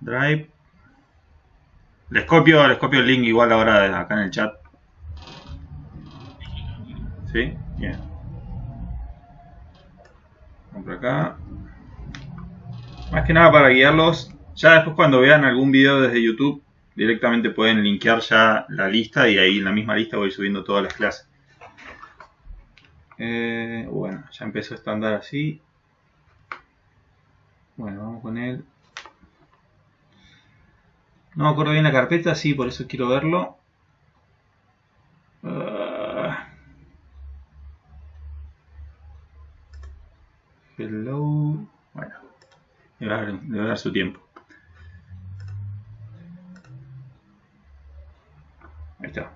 Drive. Les copio el link igual ahora desde acá en el chat. ¿Sí? Bien. Vamos por acá. Más que nada para guiarlos. Ya después cuando vean algún video desde YouTube, directamente pueden linkear ya la lista y ahí en la misma lista voy subiendo todas las clases. Bueno, ya empezó esto a andar así. Bueno, vamos con él. No me acuerdo bien la carpeta, sí, por eso quiero verlo. Hello. Bueno, debe dar su tiempo. Ahí está.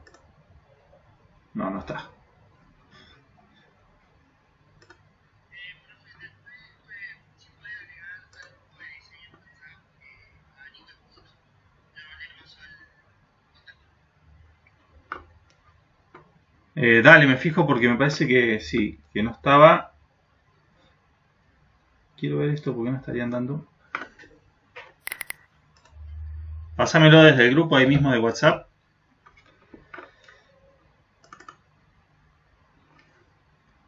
No, no está. Dale, me fijo porque me parece que sí, que no estaba. Quiero ver esto porque no estaría andando. Pásamelo desde el grupo ahí mismo de WhatsApp.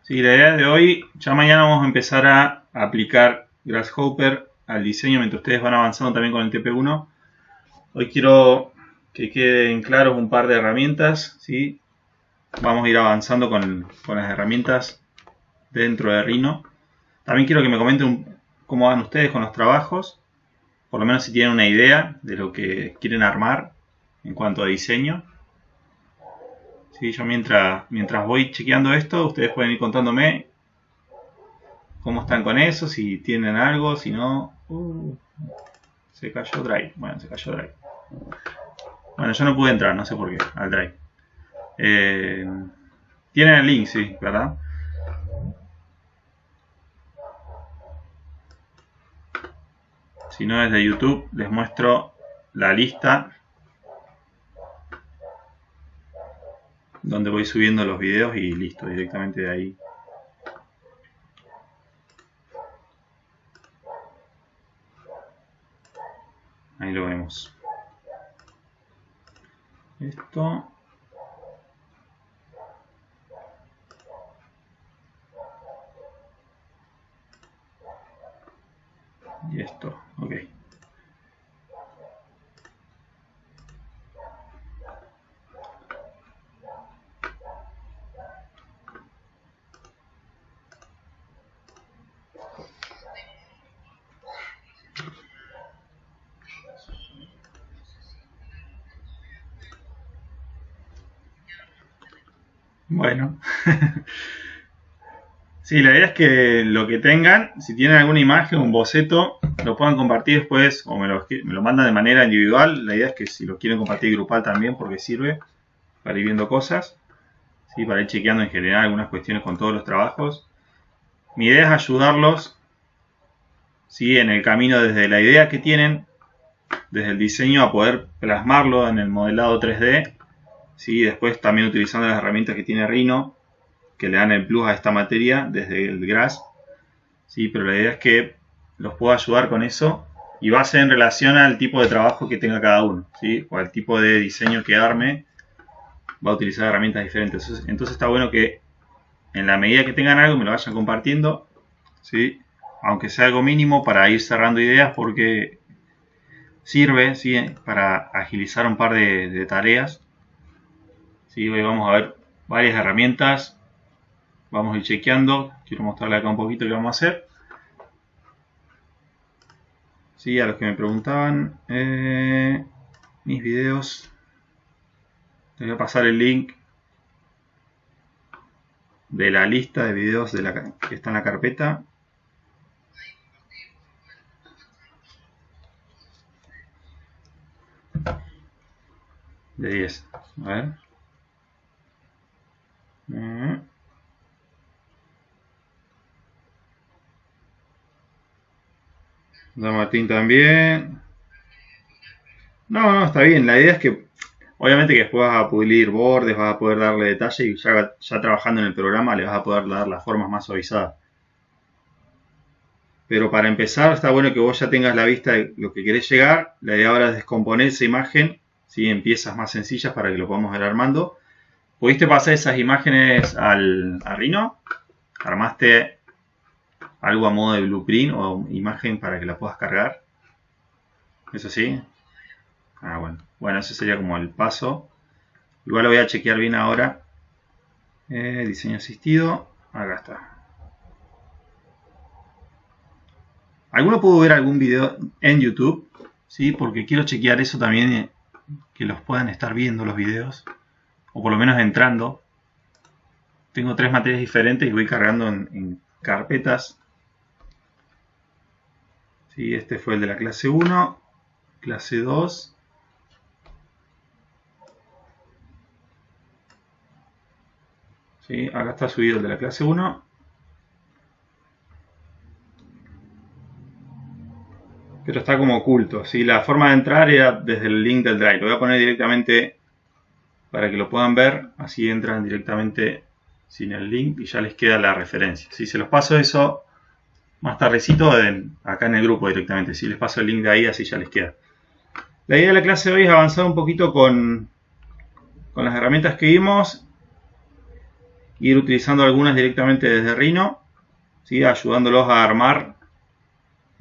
Sí, la idea de hoy, ya mañana vamos a empezar a aplicar Grasshopper al diseño mientras ustedes van avanzando también con el TP1. Hoy quiero que queden claros un par de herramientas, ¿sí? Vamos a ir avanzando con las herramientas dentro de Rhino. También quiero que me comenten cómo van ustedes con los trabajos, por lo menos si tienen una idea de lo que quieren armar en cuanto a diseño. Sí, yo mientras voy chequeando esto, ustedes pueden ir contándome cómo están con eso, si tienen algo, si no... se cayó Drive. Bueno, se cayó Drive. Bueno, yo no pude entrar, no sé por qué, al Drive. Tienen el link, sí, ¿verdad? Si no, desde YouTube les muestro la lista donde voy subiendo los videos y listo, directamente de ahí. Ahí lo vemos. Esto. Y esto, ok. Bueno. Sí, la idea es que lo que tengan, si tienen alguna imagen, un boceto, lo puedan compartir después o me lo mandan de manera individual. La idea es que si lo quieren compartir grupal también, porque sirve para ir viendo cosas, ¿sí? Para ir chequeando en general algunas cuestiones con todos los trabajos. Mi idea es ayudarlos, ¿sí? En el camino desde la idea que tienen, desde el diseño a poder plasmarlo en el modelado 3D, ¿sí? Después también utilizando las herramientas que tiene Rhino, que le dan el plus a esta materia desde el GRASS, ¿sí? Pero la idea es que los puedo ayudar con eso y va a ser en relación al tipo de trabajo que tenga cada uno, ¿sí? O al tipo de diseño que arme, va a utilizar herramientas diferentes. Entonces está bueno que en la medida que tengan algo me lo vayan compartiendo, ¿sí? Aunque sea algo mínimo para ir cerrando ideas porque sirve, ¿sí? Para agilizar un par de tareas, ¿sí? Hoy vamos a ver varias herramientas. Vamos a ir chequeando. Quiero mostrarle acá un poquito qué vamos a hacer. Sí, a los que me preguntaban mis videos, les voy a pasar el link de la lista de videos que está en la carpeta. De 10. A ver. Don Martín también. No, está bien. La idea es que, obviamente que después vas a pulir bordes, vas a poder darle detalle y ya trabajando en el programa le vas a poder dar las formas más suavizadas. Pero para empezar está bueno que vos ya tengas la vista de lo que querés llegar. La idea ahora es descomponer esa imagen, ¿sí? En piezas más sencillas para que lo podamos ir armando. ¿Pudiste pasar esas imágenes a Rhino? ¿Armaste algo a modo de blueprint o imagen para que la puedas cargar? ¿Eso sí? Ah, bueno. Bueno, ese sería como el paso. Igual lo voy a chequear bien ahora. Diseño asistido. Acá está. ¿Alguno pudo ver algún video en YouTube? Sí, porque quiero chequear eso también, que los puedan estar viendo los videos. O por lo menos entrando. Tengo 3 materias diferentes y voy cargando en carpetas. Sí, este fue el de la clase 1, clase 2. Sí, acá está subido el de la clase 1. Pero está como oculto. ¿Sí? La forma de entrar era desde el link del Drive. Lo voy a poner directamente para que lo puedan ver. Así entran directamente sin el link y ya les queda la referencia. Si se los paso eso más tardecito acá en el grupo directamente. Si les paso el link de ahí, así ya les queda. La idea de la clase de hoy es avanzar un poquito con las herramientas que vimos. Ir utilizando algunas directamente desde Rhino. ¿Sí? Ayudándolos a armar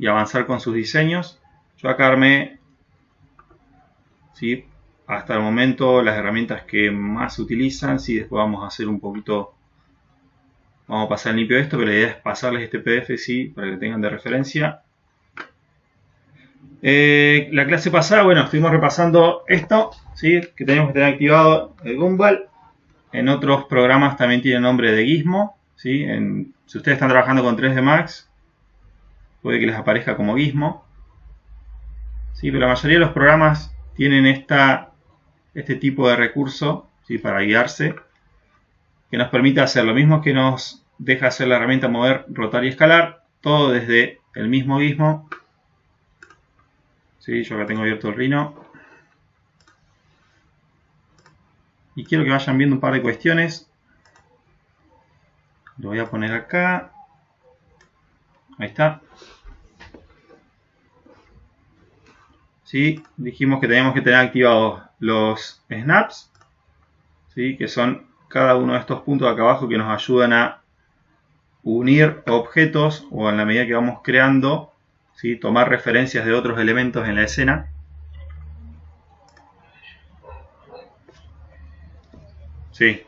y avanzar con sus diseños. Yo acá armé, ¿sí? Hasta el momento las herramientas que más se utilizan. ¿Sí? Después vamos a hacer un poquito, vamos a pasar limpio esto, pero la idea es pasarles este PDF, ¿sí? Para que tengan de referencia. La clase pasada, bueno, estuvimos repasando esto, ¿sí? Que tenemos que tener activado el Gumball. En otros programas también tiene nombre de Gizmo, ¿sí? Si ustedes están trabajando con 3D Max, puede que les aparezca como Gizmo. ¿Sí? Pero la mayoría de los programas tienen este tipo de recurso, ¿sí? Para guiarse, que nos permite hacer lo mismo que nos deja hacer la herramienta mover, rotar y escalar, todo desde el mismo Gizmo. ¿Sí? Yo acá tengo abierto el Rhino. Y quiero que vayan viendo un par de cuestiones. Lo voy a poner acá. Ahí está. ¿Sí? Dijimos que teníamos que tener activados los snaps, ¿sí? Que son cada uno de estos puntos acá abajo que nos ayudan a unir objetos o en la medida que vamos creando, ¿sí? Tomar referencias de otros elementos en la escena. Sí.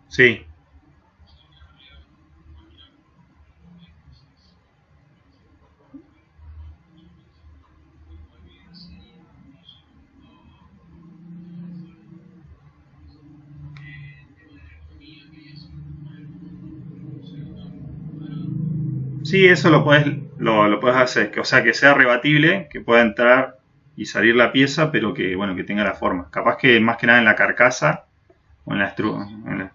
Sí. Sí, eso lo puedes hacer, o sea, que sea rebatible, que pueda entrar y salir la pieza, pero que bueno, que tenga la forma. Capaz que más que nada en la carcasa o en la estructura.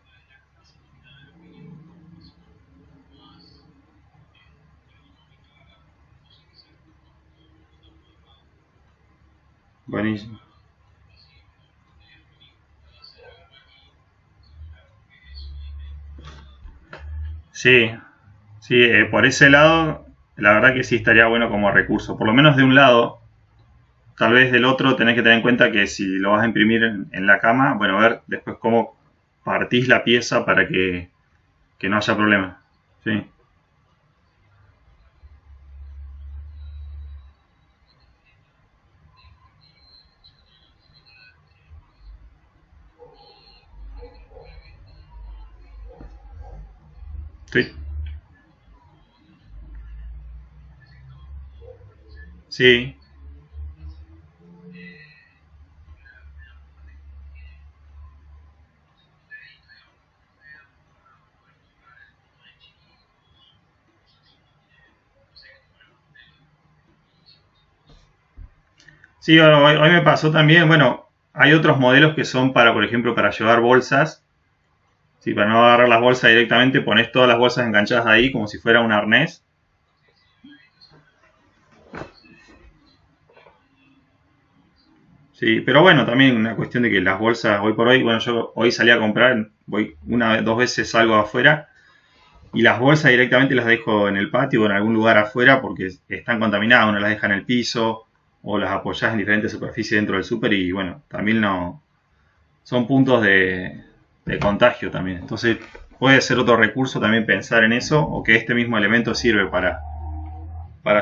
Buenísimo. Sí, sí, por ese lado, la verdad que sí estaría bueno como recurso. Por lo menos de un lado, tal vez del otro tenés que tener en cuenta que si lo vas a imprimir en la cama, bueno, a ver después cómo partís la pieza para que no haya problema. Sí, sí, sí. Sí, hoy me pasó también, bueno, hay otros modelos que son para, por ejemplo, para llevar bolsas. Sí, para no agarrar las bolsas directamente, pones todas las bolsas enganchadas ahí como si fuera un arnés. Sí, pero bueno, también una cuestión de que las bolsas hoy por hoy, bueno, yo hoy salí a comprar, voy dos veces salgo afuera y las bolsas directamente las dejo en el patio o en algún lugar afuera porque están contaminadas, uno las deja en el piso o las apoyas en diferentes superficies dentro del súper y bueno, también no son puntos de contagio también. Entonces puede ser otro recurso también pensar en eso o que este mismo elemento sirve para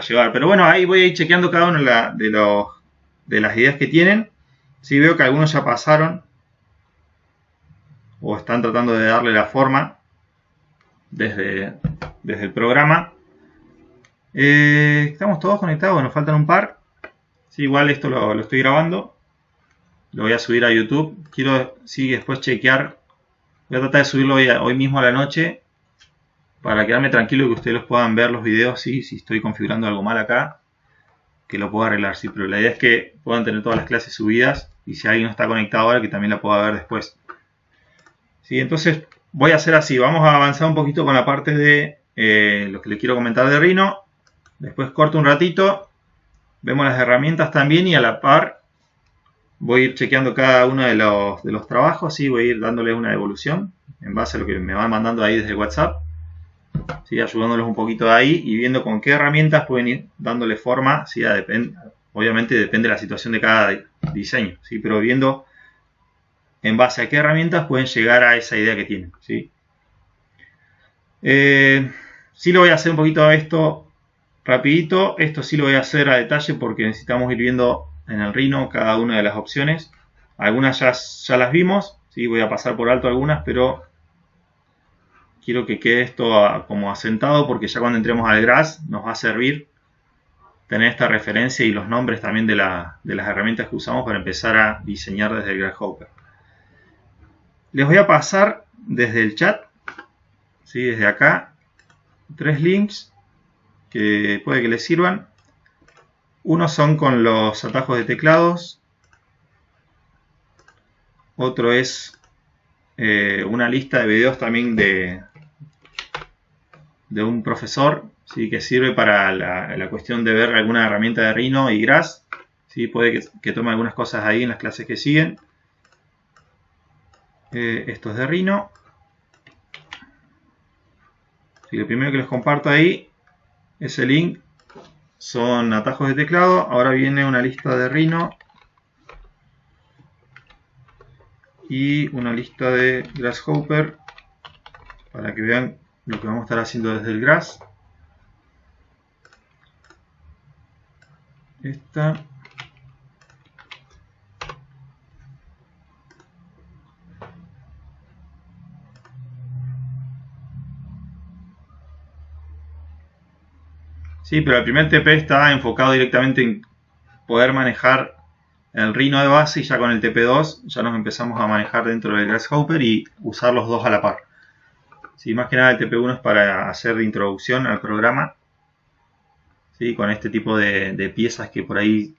llevar. Pero bueno, ahí voy a ir chequeando cada uno de las ideas que tienen. Sí, veo que algunos ya pasaron o están tratando de darle la forma desde el programa. Estamos todos conectados, nos faltan un par. Sí, igual esto lo estoy grabando. Lo voy a subir a YouTube. Quiero después chequear. Voy a tratar de subirlo hoy mismo a la noche para quedarme tranquilo y que ustedes los puedan ver los videos. Si estoy configurando algo mal acá, que lo pueda arreglar. Sí, pero la idea es que puedan tener todas las clases subidas y si alguien no está conectado ahora, que también la pueda ver después. Sí, entonces voy a hacer así. Vamos a avanzar un poquito con la parte de lo que les quiero comentar de Rhino. Después corto un ratito. Vemos las herramientas también y a la par voy a ir chequeando cada uno de los trabajos. ¿Sí? Voy a ir dándoles una devolución en base a lo que me van mandando ahí desde el WhatsApp. ¿Sí? Ayudándoles un poquito de ahí y viendo con qué herramientas pueden ir dándole forma. ¿Sí? Obviamente depende de la situación de cada diseño. ¿Sí? Pero viendo en base a qué herramientas pueden llegar a esa idea que tienen. ¿Sí? Sí lo voy a hacer un poquito esto rapidito. Esto sí lo voy a hacer a detalle porque necesitamos ir viendo en el Rhino cada una de las opciones. Algunas ya las vimos. ¿Sí? Voy a pasar por alto algunas, pero quiero que quede esto como asentado porque ya cuando entremos al GRASS nos va a servir tener esta referencia y los nombres también de las herramientas que usamos para empezar a diseñar desde el Grasshopper. Les voy a pasar desde el chat, ¿sí? Desde acá, 3 links que puede que les sirvan. Uno son con los atajos de teclados. Otro es una lista de videos también de un profesor, ¿sí? Que sirve para la cuestión de ver alguna herramienta de Rhino y Grass. ¿Sí? Puede que tome algunas cosas ahí en las clases que siguen. Esto es de Rhino. ¿Sí? Lo primero que les comparto ahí, ese link, son atajos de teclado. Ahora viene una lista de Rhino y una lista de Grasshopper para que vean lo que vamos a estar haciendo desde el Grass. Esta. Sí, pero el primer TP está enfocado directamente en poder manejar el Rhino de base y ya con el TP2 ya nos empezamos a manejar dentro del Grasshopper y usar los dos a la par. Sí, más que nada el TP1 es para hacer de introducción al programa. ¿Sí? Con este tipo de piezas que por ahí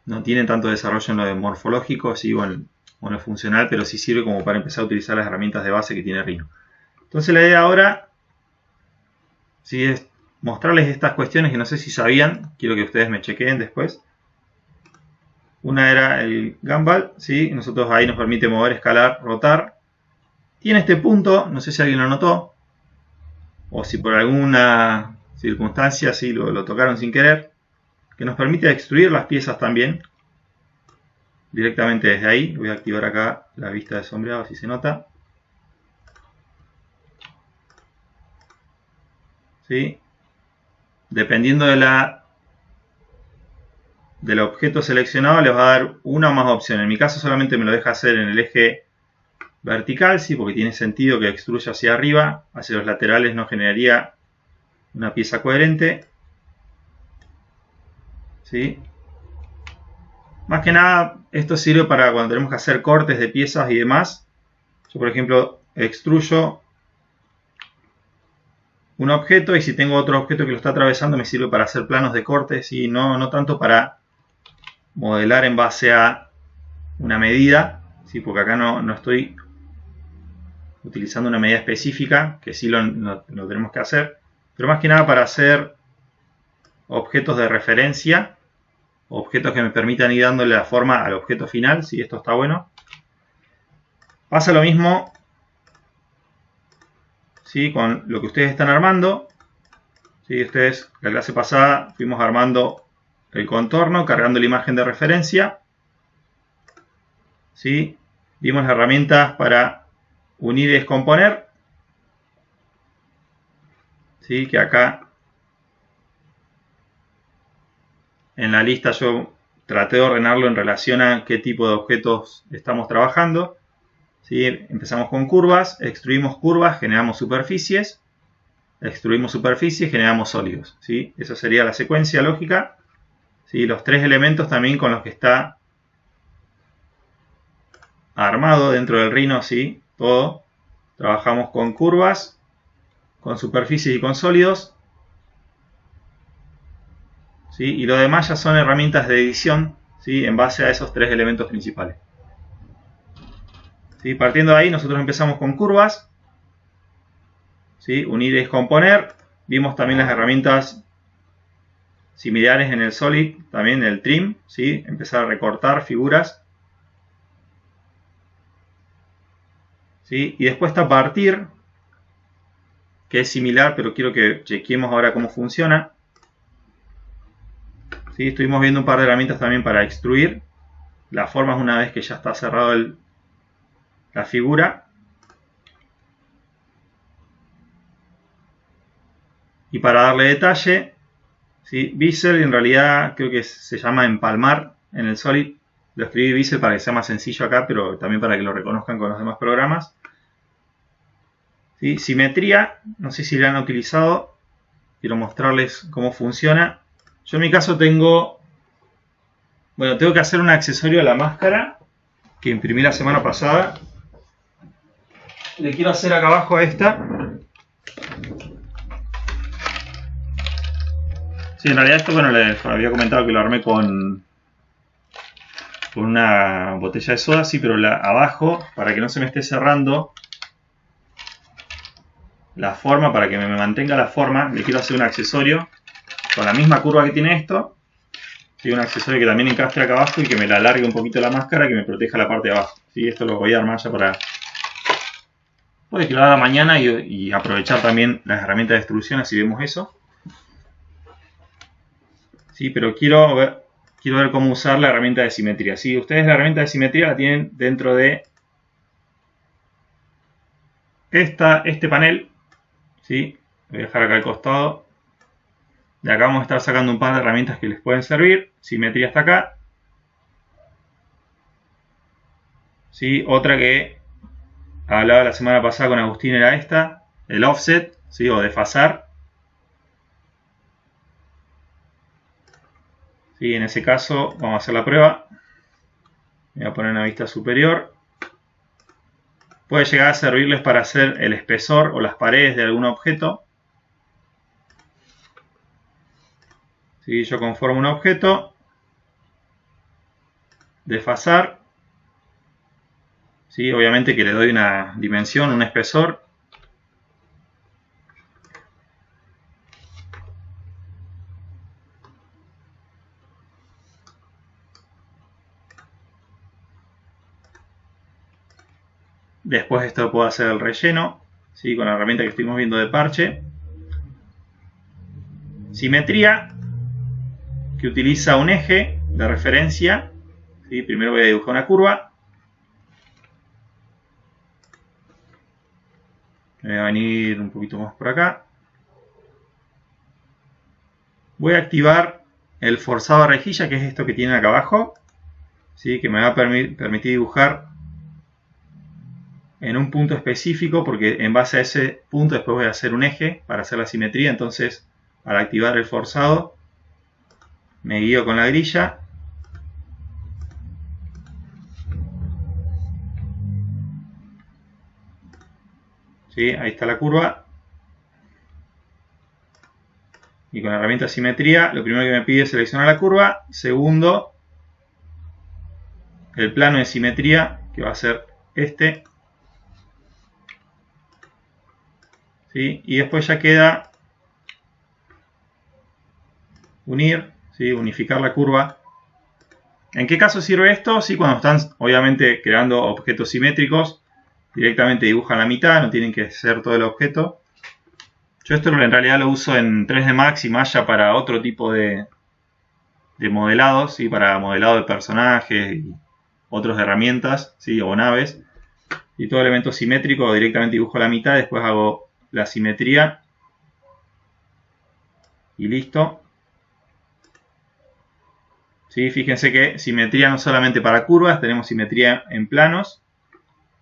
no tienen tanto desarrollo en lo de morfológico, sí, o en lo funcional, pero sí sirve como para empezar a utilizar las herramientas de base que tiene Rhino. Entonces la idea ahora, sí, es mostrarles estas cuestiones que no sé si sabían, quiero que ustedes me chequeen después. Una era el Gumball, ¿sí? Nosotros ahí nos permite mover, escalar, rotar. Tiene este punto, no sé si alguien lo notó, o si por alguna circunstancia sí lo tocaron sin querer, que nos permite extruir las piezas también, directamente desde ahí. Voy a activar acá la vista de sombreado, si se nota. ¿Sí? Dependiendo del objeto seleccionado les va a dar una o más opciones. En mi caso solamente me lo deja hacer en el eje vertical, sí, porque tiene sentido que extruya hacia arriba, hacia los laterales no generaría una pieza coherente. ¿Sí? Más que nada esto sirve para cuando tenemos que hacer cortes de piezas y demás. Yo por ejemplo extruyo un objeto y si tengo otro objeto que lo está atravesando me sirve para hacer planos de cortes y no tanto para modelar en base a una medida, ¿sí? Porque acá no estoy utilizando una medida específica, que sí lo tenemos que hacer, pero más que nada para hacer objetos de referencia objetos que me permitan ir dándole la forma al objeto final, ¿sí? Esto está bueno. Pasa lo mismo, ¿sí? Con lo que ustedes están armando. ¿Sí? Ustedes, la clase pasada, fuimos armando el contorno, cargando la imagen de referencia. ¿Sí? Vimos las herramientas para unir y descomponer. ¿Sí? Que acá en la lista yo traté de ordenarlo en relación a qué tipo de objetos estamos trabajando. ¿Sí? Empezamos con curvas, extruimos curvas, generamos superficies, extruimos superficies, generamos sólidos. ¿Sí? Esa sería la secuencia lógica. ¿Sí? Los tres elementos también con los que está armado dentro del Rhino, ¿sí? Todo. Trabajamos con curvas, con superficies y con sólidos. ¿Sí? Y lo demás ya son herramientas de edición, ¿sí? En base a esos tres elementos principales. ¿Sí? Partiendo de ahí, nosotros empezamos con curvas. ¿Sí? Unir y descomponer. Vimos también las herramientas similares en el Solid, también el Trim. ¿Sí? Empezar a recortar figuras. ¿Sí? Y después está partir, que es similar, pero quiero que chequeemos ahora cómo funciona. ¿Sí? Estuvimos viendo un par de herramientas también para extruir las formas una vez que ya está cerrado la figura. Y para darle detalle, ¿sí? Bezier en realidad creo que se llama empalmar en el Solid. Lo escribí Bezier para que sea más sencillo acá, pero también para que lo reconozcan con los demás programas. ¿Sí? Simetría, no sé si la han utilizado. Quiero mostrarles cómo funciona. Yo en mi caso tengo que hacer un accesorio a la máscara que imprimí la semana pasada. Le quiero hacer acá abajo a esta. Sí, en realidad esto, bueno, les había comentado que lo armé con una botella de soda, sí, pero abajo, para que no se me esté cerrando la forma, para que me mantenga la forma, le quiero hacer un accesorio con la misma curva que tiene esto. Sí, un accesorio que también encastre acá abajo y que me la alargue un poquito la máscara, que me proteja la parte de abajo. Sí, esto lo voy a armar ya para... Puede que lo haga mañana y aprovechar también las herramientas de extrusión, así vemos eso. Sí, pero quiero ver cómo usar la herramienta de simetría. Sí, ustedes la herramienta de simetría la tienen dentro de este panel. ¿Sí? Lo voy a dejar acá al costado. De acá vamos a estar sacando un par de herramientas que les pueden servir. Simetría está acá. ¿Sí? Otra que hablaba la semana pasada con Agustín era esta, el offset, ¿sí? O desfasar. ¿Sí? En ese caso vamos a hacer la prueba. Voy a poner una vista superior. Puede llegar a servirles para hacer el espesor o las paredes de algún objeto. ¿Sí? Yo conformo un objeto. Desfasar. ¿Sí? Obviamente que le doy una dimensión, un espesor. Después esto puedo hacer el relleno, ¿sí? Con la herramienta que estuvimos viendo de parche. Simetría, que utiliza un eje de referencia. ¿Sí? Primero voy a dibujar una curva. Me voy a venir un poquito más por acá. Voy a activar el forzado a rejilla, que es esto que tienen acá abajo. ¿Sí? Que me va a permitir dibujar en un punto específico, porque en base a ese punto después voy a hacer un eje para hacer la simetría. Entonces, al activar el forzado, me guío con la grilla. ¿Sí? Ahí está la curva. Y con la herramienta simetría, lo primero que me pide es seleccionar la curva. Segundo, el plano de simetría, que va a ser este. ¿Sí? Y después ya queda unir, ¿sí? Unificar la curva ¿En qué caso sirve esto? Sí, cuando están obviamente creando objetos simétricos, directamente dibujan la mitad, no tienen que hacer todo el objeto. Yo esto en realidad lo uso en 3D Max y Maya para otro tipo de modelados, ¿sí? Para modelado de personajes y otras herramientas, ¿sí? O naves. Y todo elemento simétrico directamente dibujo la mitad, después hago la simetría y listo. ¿Sí? Fíjense que simetría no solamente para curvas, tenemos simetría en planos.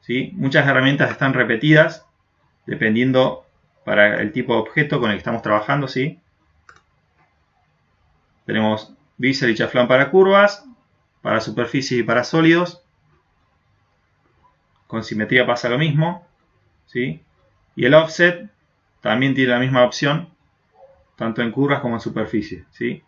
¿Sí? Muchas herramientas están repetidas dependiendo para el tipo de objeto con el que estamos trabajando. ¿Sí? Tenemos Bezier y Chaflán para curvas, para superficies y para sólidos. Con simetría pasa lo mismo. ¿Sí? Y el offset también tiene la misma opción, tanto en curvas como en superficie. ¿Sí?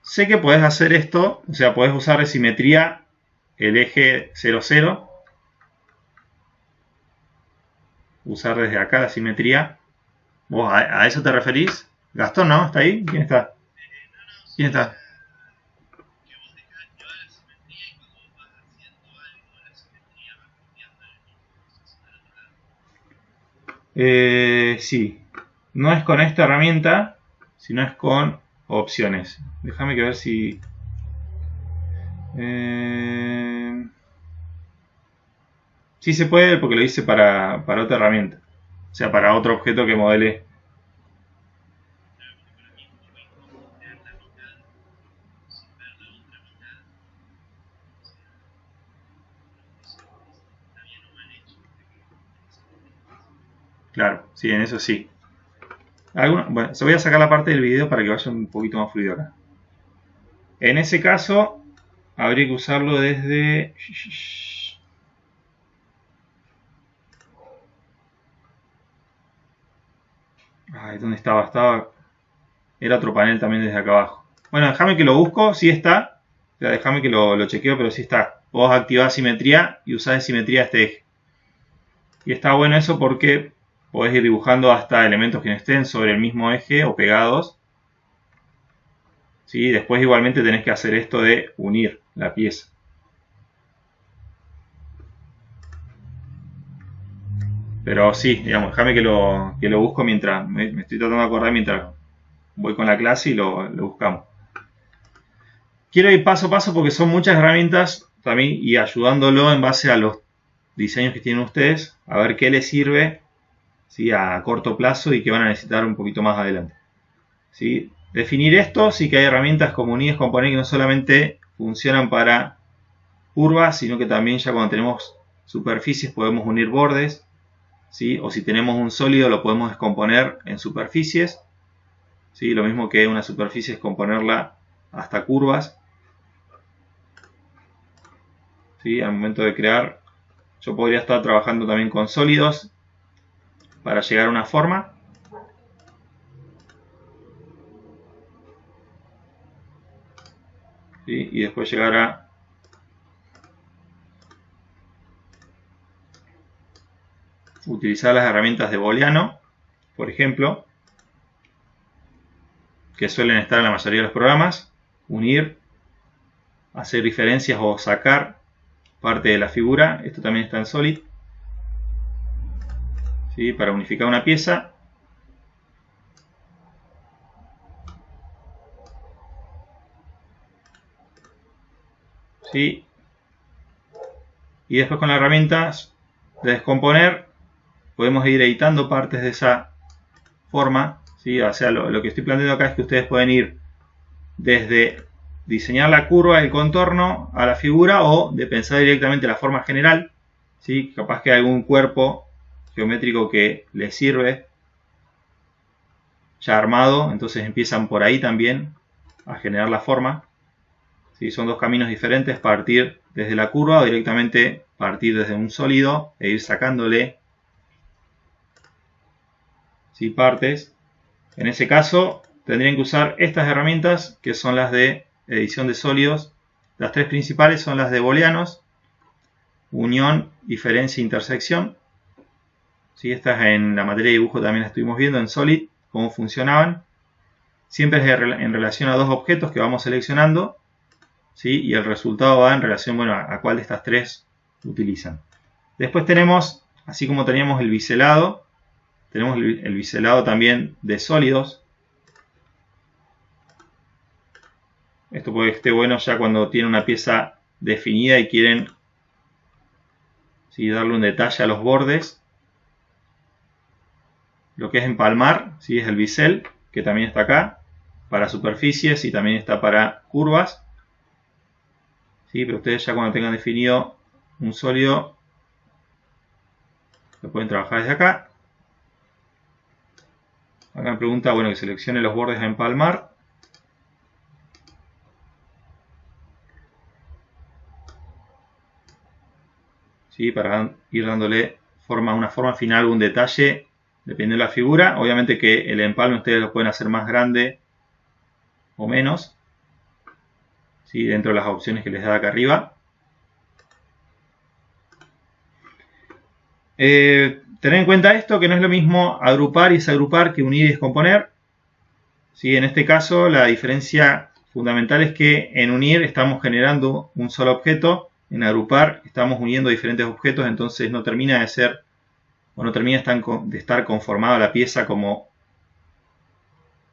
Sé que podés hacer esto, o sea, podés usar de simetría el eje 0, 0. Usar desde acá la simetría. ¿Vos a eso te referís? Gastón, ¿no? ¿Está ahí? ¿Quién está? ¿Quién está? Sí. No es con esta herramienta, sino es con opciones. Déjame que ver si... sí se puede porque lo hice para otra herramienta. O sea, para otro objeto que modele. Claro, sí, en eso sí. Bueno, se voy a sacar la parte del video para que vaya un poquito más fluido acá. En ese caso, habría que usarlo desde... Ay, ¿dónde estaba? Era otro panel también desde acá abajo. Bueno, déjame que lo busco, sí está. O sea, déjame que lo chequeo, pero sí está. Vos activás simetría y usás de simetría este eje. Y está bueno eso porque podés ir dibujando hasta elementos que no estén sobre el mismo eje o pegados. ¿Sí? Después igualmente tenés que hacer esto de unir la pieza. Pero sí, digamos, déjame que lo busco mientras... Me estoy tratando de acordar mientras voy con la clase y lo buscamos. Quiero ir paso a paso porque son muchas herramientas también y ayudándolo en base a los diseños que tienen ustedes, a ver qué les sirve, ¿sí? A corto plazo y qué van a necesitar un poquito más adelante. ¿Sí? Definir esto, sí que hay herramientas como Unides Component que no solamente funcionan para curvas, sino que también ya cuando tenemos superficies podemos unir bordes, ¿sí? O si tenemos un sólido lo podemos descomponer en superficies, ¿sí? Lo mismo que una superficie es componerla hasta curvas. ¿Sí? Al momento de crear, yo podría estar trabajando también con sólidos para llegar a una forma. ¿Sí? Y después llegar a utilizar las herramientas de booleano, por ejemplo, que suelen estar en la mayoría de los programas, unir, hacer diferencias o sacar parte de la figura. Esto también está en Solid. ¿Sí? Para unificar una pieza. ¿Sí? Y después con las herramientas de descomponer podemos ir editando partes de esa forma. ¿Sí? O sea, lo que estoy planteando acá es que ustedes pueden ir desde diseñar la curva, el contorno a la figura o de pensar directamente la forma general. ¿Sí? Capaz que hay algún cuerpo geométrico que les sirve ya armado, entonces empiezan por ahí también a generar la forma. ¿Sí? Son dos caminos diferentes, partir desde la curva o directamente partir desde un sólido e ir sacándole, ¿sí? Partes. En ese caso tendrían que usar estas herramientas que son las de edición de sólidos. Las tres principales son las de booleanos, unión, diferencia, intersección. ¿Sí? Estas en la materia de dibujo también la estuvimos viendo en Solid, cómo funcionaban. Siempre es en relación a dos objetos que vamos seleccionando, ¿sí? Y el resultado va en relación, bueno, a cuál de estas tres utilizan. Después tenemos, así como teníamos el biselado, tenemos el biselado también de sólidos. Esto puede que esté bueno ya cuando tienen una pieza definida y quieren, ¿sí?, darle un detalle a los bordes. Lo que es empalmar, ¿sí?, es el bisel, que también está acá, para superficies y también está para curvas. ¿Sí? Pero ustedes ya cuando tengan definido un sólido, lo pueden trabajar desde acá. Acá me pregunta, bueno, que seleccione los bordes a empalmar. ¿Sí? Para ir dándole una forma final, un detalle, dependiendo de la figura. Obviamente que el empalme ustedes lo pueden hacer más grande o menos, ¿sí?, dentro de las opciones que les da acá arriba. Tener en cuenta esto, que no es lo mismo agrupar y desagrupar que unir y descomponer. ¿Sí? En este caso la diferencia fundamental es que en unir estamos generando un solo objeto, en agrupar estamos uniendo diferentes objetos, entonces no termina de ser, o no termina de estar conformada la pieza como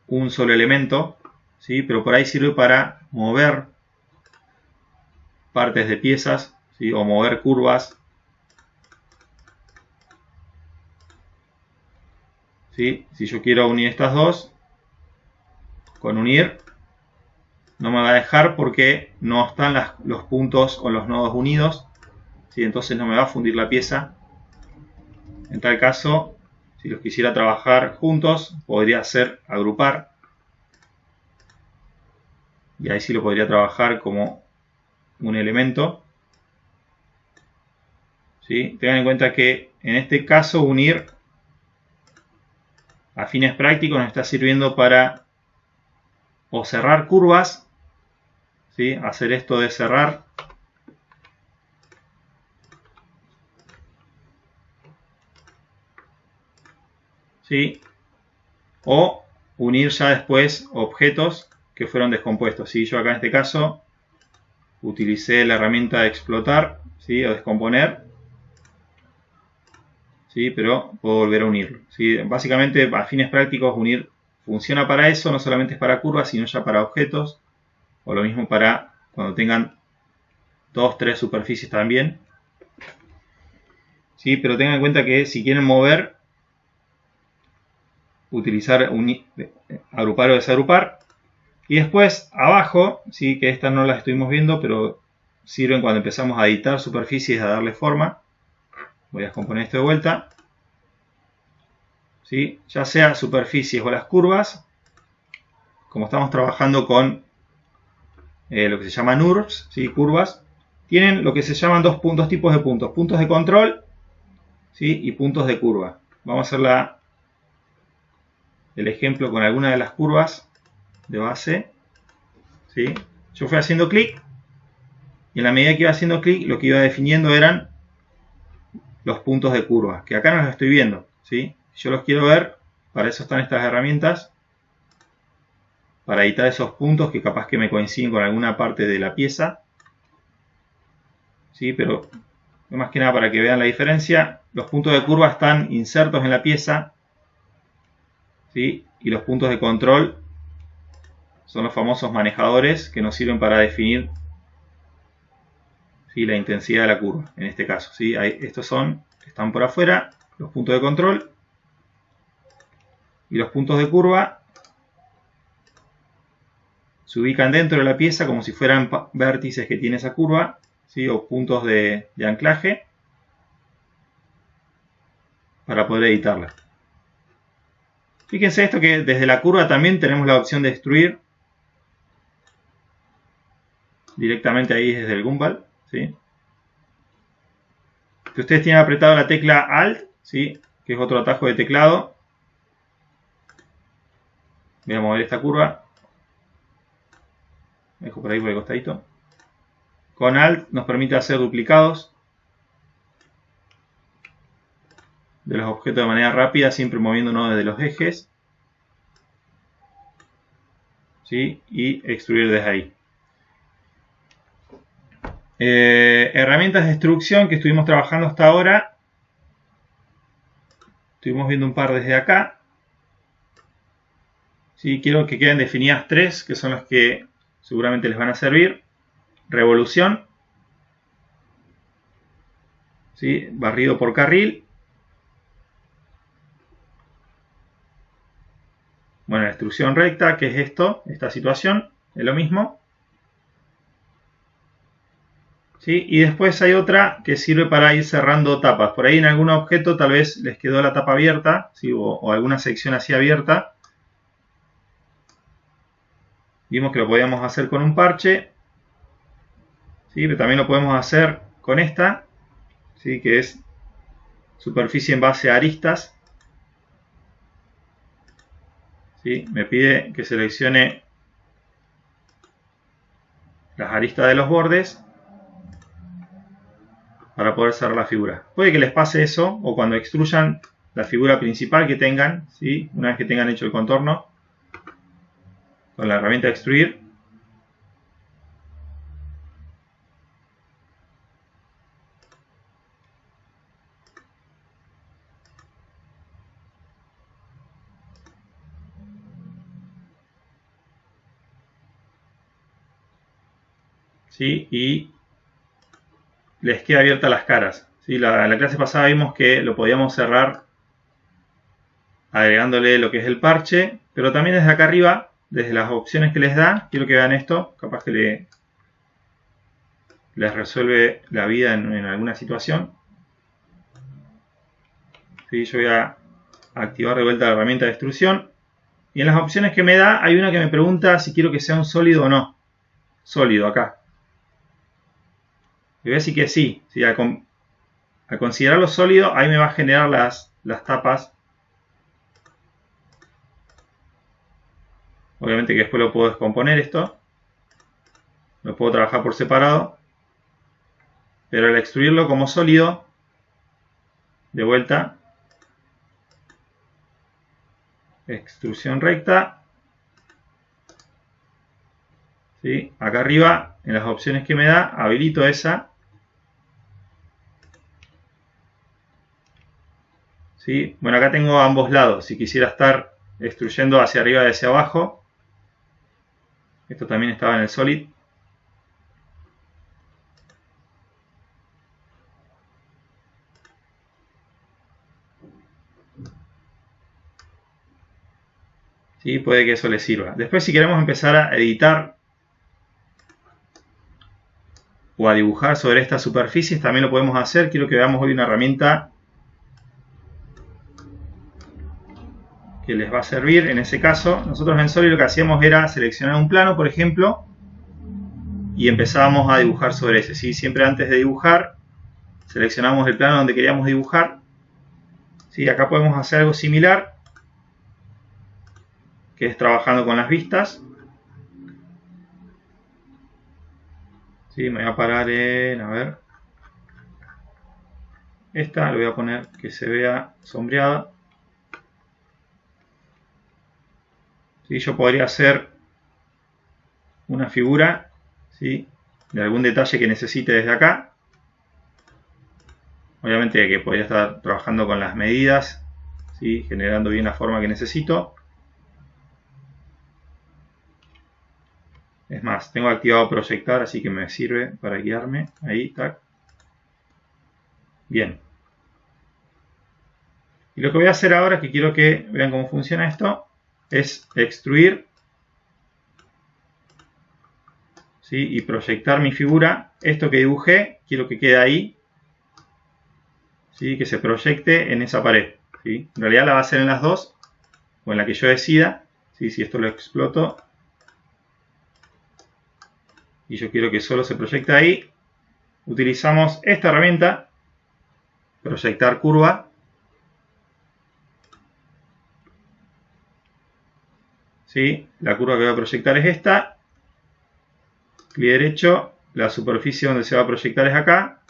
un solo elemento, ¿sí? Pero por ahí sirve para mover partes de piezas, ¿sí?, o mover curvas. ¿Sí? Si yo quiero unir estas dos, con unir no me va a dejar porque no están los puntos o los nodos unidos, ¿sí? Entonces no me va a fundir la pieza. En tal caso, si los quisiera trabajar juntos, podría hacer agrupar, y ahí sí lo podría trabajar como un elemento. ¿Sí? Tengan en cuenta que en este caso unir a fines prácticos nos está sirviendo para o cerrar curvas, ¿sí?, hacer esto de cerrar, ¿sí?, o unir ya después objetos que fueron descompuestos. ¿Sí? Yo acá en este caso utilicé la herramienta de explotar, ¿sí?, o descomponer, ¿sí?, pero puedo volver a unirlo. ¿Sí? Básicamente, a fines prácticos, unir funciona para eso, no solamente es para curvas, sino ya para objetos, o lo mismo para cuando tengan 2, 3 superficies también. ¿Sí? Pero tengan en cuenta que si quieren mover, utilizar agrupar o desagrupar. Y después abajo, ¿sí?, que estas no las estuvimos viendo, pero sirven cuando empezamos a editar superficies, a darle forma. Voy a descomponer esto de vuelta. ¿Sí? Ya sea superficies o las curvas, como estamos trabajando con lo que se llama NURBS, ¿sí?, curvas, tienen lo que se llaman dos tipos de puntos. Puntos de control, ¿sí?, y puntos de curva. Vamos a hacer el ejemplo con alguna de las curvas de base. ¿Sí? Yo fui haciendo clic, y en la medida que iba haciendo clic, lo que iba definiendo eran los puntos de curva, que acá no los estoy viendo. ¿Sí? Si yo los quiero ver, para eso están estas herramientas, para editar esos puntos que capaz que me coinciden con alguna parte de la pieza. ¿Sí? Pero más que nada para que vean la diferencia, los puntos de curva están insertos en la pieza, ¿sí?, y los puntos de control son los famosos manejadores que nos sirven para definir, ¿sí?, la intensidad de la curva, en este caso. ¿Sí? Estos están por afuera, los puntos de control, y los puntos de curva se ubican dentro de la pieza como si fueran vértices que tiene esa curva, ¿sí?, o puntos de anclaje, para poder editarla. Fíjense esto, que desde la curva también tenemos la opción de extruir directamente ahí desde el Gumball. ¿Sí? Si ustedes tienen apretado la tecla Alt, ¿sí?, que es otro atajo de teclado, voy a mover esta curva, dejo por ahí por el costadito. Con Alt nos permite hacer duplicados, de los objetos de manera rápida, siempre moviendo uno de los ejes. ¿Sí? Y extruir desde ahí. Herramientas de extrusión que estuvimos trabajando hasta ahora. Estuvimos viendo un par desde acá. ¿Sí? Quiero que queden definidas 3, que son las que seguramente les van a servir. Revolución. ¿Sí? Barrido por carril. Bueno, la extrusión recta, que es esto, esta situación, es lo mismo. ¿Sí? Y después hay otra que sirve para ir cerrando tapas. Por ahí en algún objeto tal vez les quedó la tapa abierta, ¿sí? o alguna sección así abierta. Vimos que lo podíamos hacer con un parche. ¿Sí? Pero también lo podemos hacer con esta, ¿sí? Que es superficie en base a aristas. ¿Sí? Me pide que seleccione las aristas de los bordes para poder cerrar la figura. Puede que les pase eso, o cuando extruyan la figura principal que tengan, ¿sí? Una vez que tengan hecho el contorno, con la herramienta de extruir. ¿Sí? Y les queda abiertas las caras. ¿Sí? La clase pasada vimos que lo podíamos cerrar agregándole lo que es el parche, pero también desde acá arriba, desde las opciones que les da, quiero que vean esto, capaz que les resuelve la vida en alguna situación. ¿Sí? Yo voy a activar de vuelta la herramienta de extrusión, y en las opciones que me da hay una que me pregunta si quiero que sea un sólido o no. Sólido acá. Y voy a decir que sí. ¿Sí? Al considerarlo sólido, ahí me va a generar las tapas. Obviamente que después lo puedo descomponer esto. Lo puedo trabajar por separado. Pero al extruirlo como sólido, de vuelta, extrusión recta. ¿Sí? Acá arriba, en las opciones que me da, habilito esa. ¿Sí? Bueno, acá tengo ambos lados. Si quisiera estar extruyendo hacia arriba y hacia abajo, esto también estaba en el Solid. ¿Sí? Puede que eso les sirva. Después, si queremos empezar a editar o a dibujar sobre estas superficies, también lo podemos hacer. Quiero que veamos hoy una herramienta que les va a servir. En ese caso, nosotros en Solid lo que hacíamos era seleccionar un plano, por ejemplo, y empezábamos a dibujar sobre ese. ¿Sí? Siempre antes de dibujar, seleccionamos el plano donde queríamos dibujar. ¿Sí? Acá podemos hacer algo similar, que es trabajando con las vistas. ¿Sí? Me voy a parar en, a ver, esta, le voy a poner que se vea sombreada. ¿Sí? Yo podría hacer una figura, ¿sí? De algún detalle que necesite desde acá. Obviamente que podría estar trabajando con las medidas, ¿sí? Generando bien la forma que necesito. Es más, tengo activado proyectar, así que me sirve para guiarme. Ahí, tac. Bien. Y lo que voy a hacer ahora, que quiero que vean cómo funciona esto, es extruir, ¿sí? Y proyectar mi figura. Esto que dibujé, quiero que quede ahí, ¿sí? Que se proyecte en esa pared, ¿sí? En realidad la va a hacer en las dos, o en la que yo decida, ¿sí? Si esto lo exploto y yo quiero que solo se proyecte ahí, utilizamos esta herramienta, proyectar curva. ¿Sí? La curva que voy a proyectar es esta. Clic derecho, la superficie donde se va a proyectar es acá.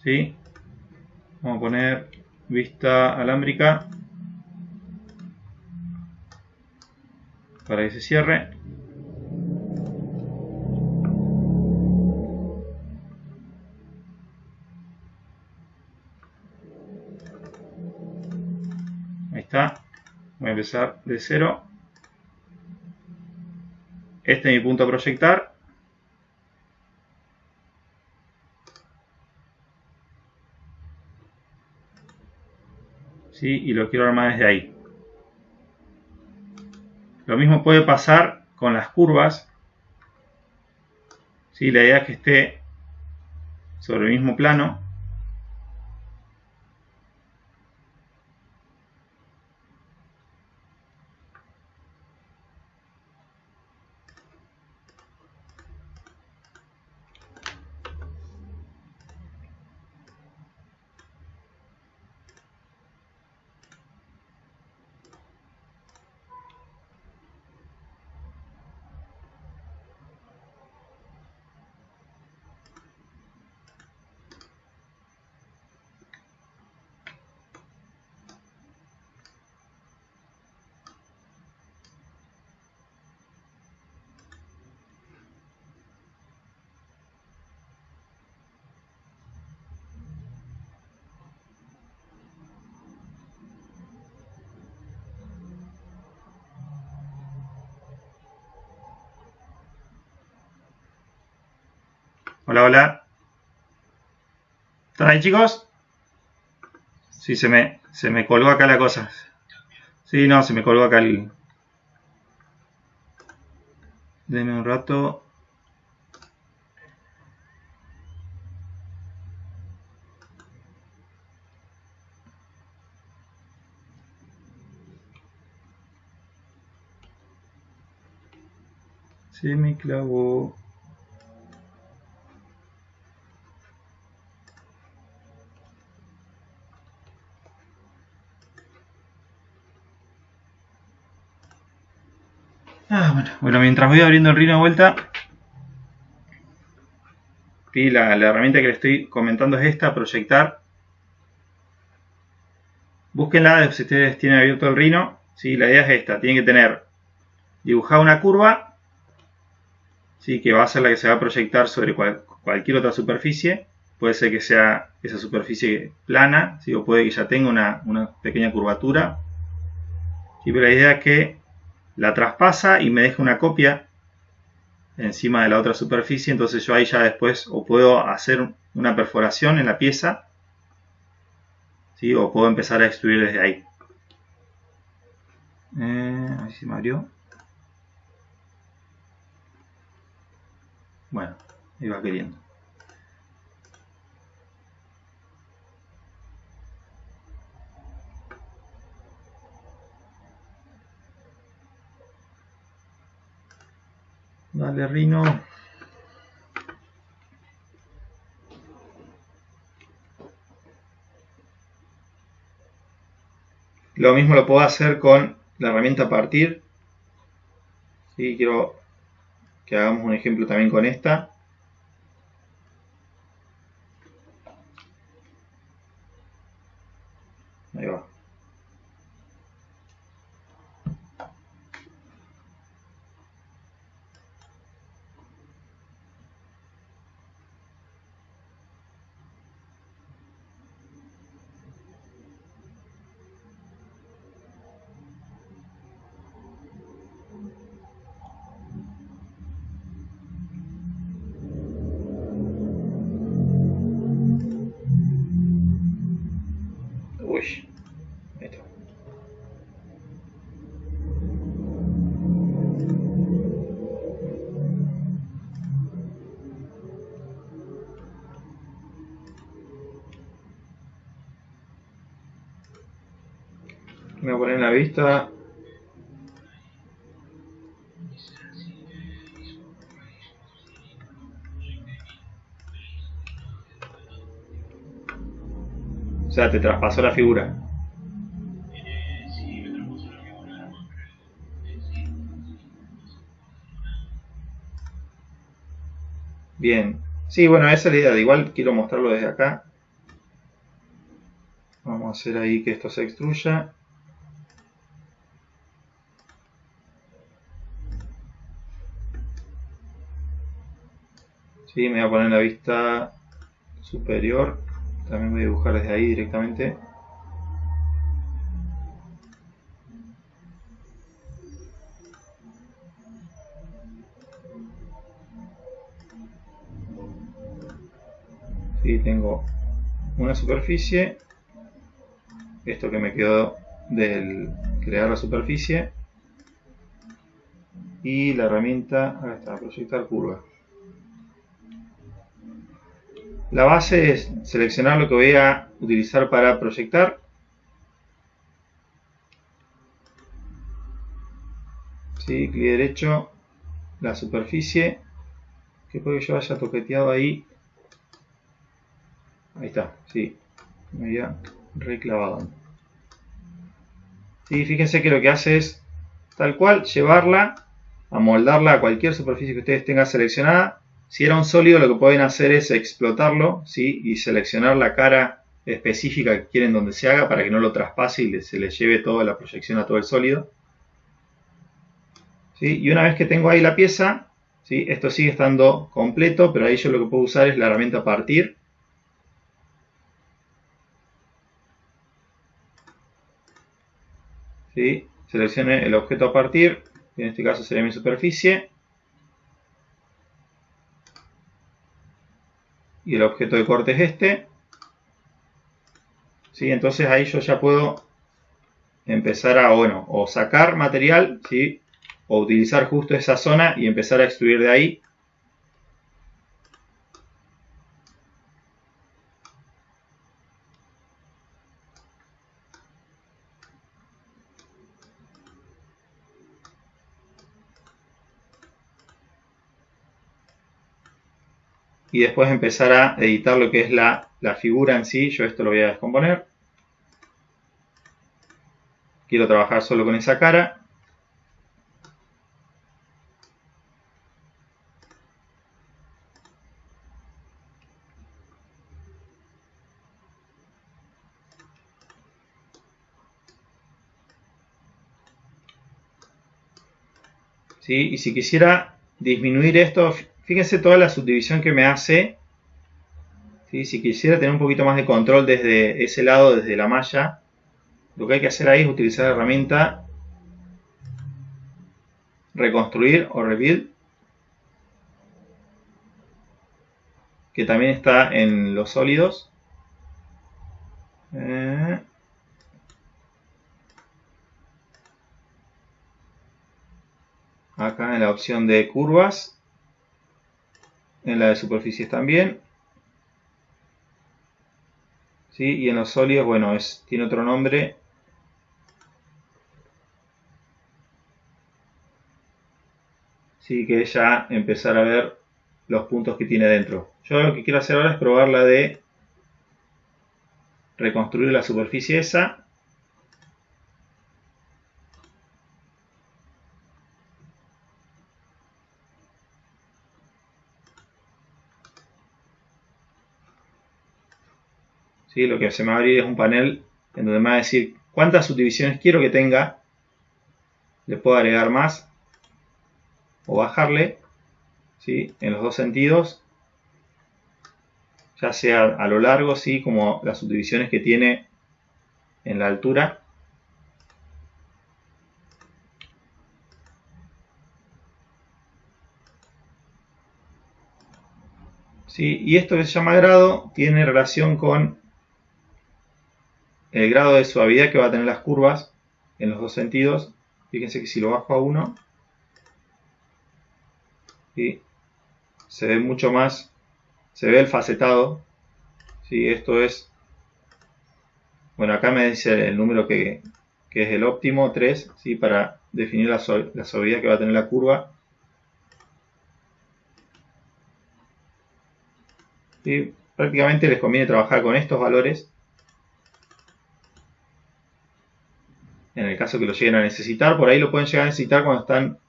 ¿sí? Vamos a poner vista alámbrica para que se cierre. Ahí está. Voy a empezar de cero. Este es mi punto a proyectar. ¿Sí? Y lo quiero armar desde ahí. Lo mismo puede pasar con las curvas. ¿Sí? La idea es que esté sobre el mismo plano. Hola, hola. ¿Están ahí, chicos? Sí, se me colgó acá la cosa. Sí, no, se me colgó acá el... Denme un rato. Se me clavó. Bueno, mientras voy abriendo el Rhino de vuelta, y la herramienta que les estoy comentando es esta, proyectar. Búsquenla si ustedes tienen abierto el Rhino. ¿Sí? La idea es esta, tienen que tener dibujada una curva, ¿sí? Que va a ser la que se va a proyectar sobre cualquier otra superficie. Puede ser que sea esa superficie plana, ¿sí? O puede que ya tenga una pequeña curvatura. ¿Sí? Pero la idea es que la traspasa y me deja una copia encima de la otra superficie, entonces yo ahí ya después o puedo hacer una perforación en la pieza, ¿sí? O puedo empezar a extruir desde ahí. A ver si me abrió. Bueno, ahí va queriendo. Dale, Rhino. Lo mismo lo puedo hacer con la herramienta partir. ¿Sí? Quiero que hagamos un ejemplo también con esta. Ahí va. Uy, ahí está. Me voy a poner en la vista. O sea, te traspasó la figura. Bien. Sí, bueno, esa es la idea. Igual quiero mostrarlo desde acá. Vamos a hacer ahí que esto se extruya. Sí, me voy a poner en la vista superior. También voy a dibujar desde ahí directamente. Sí, tengo una superficie. Esto que me quedó del crear la superficie. Y la herramienta, acá está, proyectar curva. La base es seleccionar lo que voy a utilizar para proyectar. ¿Sí? Clic derecho, la superficie, que puede que yo haya toqueteado ahí. Ahí está, sí, me había reclavado. Sí, fíjense que lo que hace es tal cual llevarla, amoldarla a cualquier superficie que ustedes tengan seleccionada. Si era un sólido, lo que pueden hacer es explotarlo, ¿sí? Y seleccionar la cara específica que quieren donde se haga para que no lo traspase y se le lleve toda la proyección a todo el sólido. ¿Sí? Y una vez que tengo ahí la pieza, ¿sí? Esto sigue estando completo, pero ahí yo lo que puedo usar es la herramienta partir. ¿Sí? Seleccione el objeto a partir, que en este caso sería mi superficie. Y el objeto de corte es este. ¿Sí? Entonces ahí yo ya puedo empezar a, bueno, o sacar material, ¿sí? O utilizar justo esa zona y empezar a extruir de ahí. Y después empezar a editar lo que es la figura en sí. Yo esto lo voy a descomponer. Quiero trabajar solo con esa cara. ¿Sí? Y si quisiera disminuir esto, fíjense toda la subdivisión que me hace. ¿Sí? Si quisiera tener un poquito más de control desde ese lado, desde la malla, lo que hay que hacer ahí es utilizar la herramienta reconstruir o rebuild, que también está en los sólidos. Acá en la opción de curvas, en la de superficies también. ¿Sí? Y en los sólidos, bueno, tiene otro nombre. Sí, que es ya empezar a ver los puntos que tiene dentro. Yo lo que quiero hacer ahora es probar la de reconstruir la superficie esa. ¿Sí? Lo que se me va a abrir es un panel en donde me va a decir cuántas subdivisiones quiero que tenga. Le puedo agregar más o bajarle, ¿sí? En los dos sentidos, ya sea a lo largo, ¿sí? Como las subdivisiones que tiene en la altura. ¿Sí? Y esto que se llama grado tiene relación con el grado de suavidad que va a tener las curvas en los dos sentidos. Fíjense que si lo bajo a 1, ¿sí? Se ve mucho más, se ve el facetado. ¿Sí? Esto es, bueno, acá me dice el número que es el óptimo, 3, ¿sí? Para definir la suavidad que va a tener la curva. ¿Sí? Prácticamente les conviene trabajar con estos valores en el caso que lo lleguen a necesitar. Por ahí lo pueden llegar a necesitar cuando están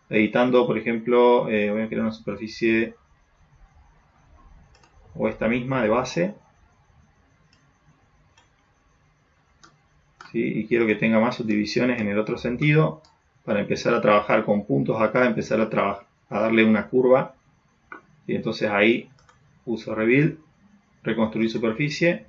editando, por ejemplo, voy a crear una superficie o esta misma de base. ¿sí? Y quiero que tenga más subdivisiones en el otro sentido, para empezar a trabajar con puntos acá, empezar a darle una curva. Y entonces ahí uso Rebuild, reconstruir superficie.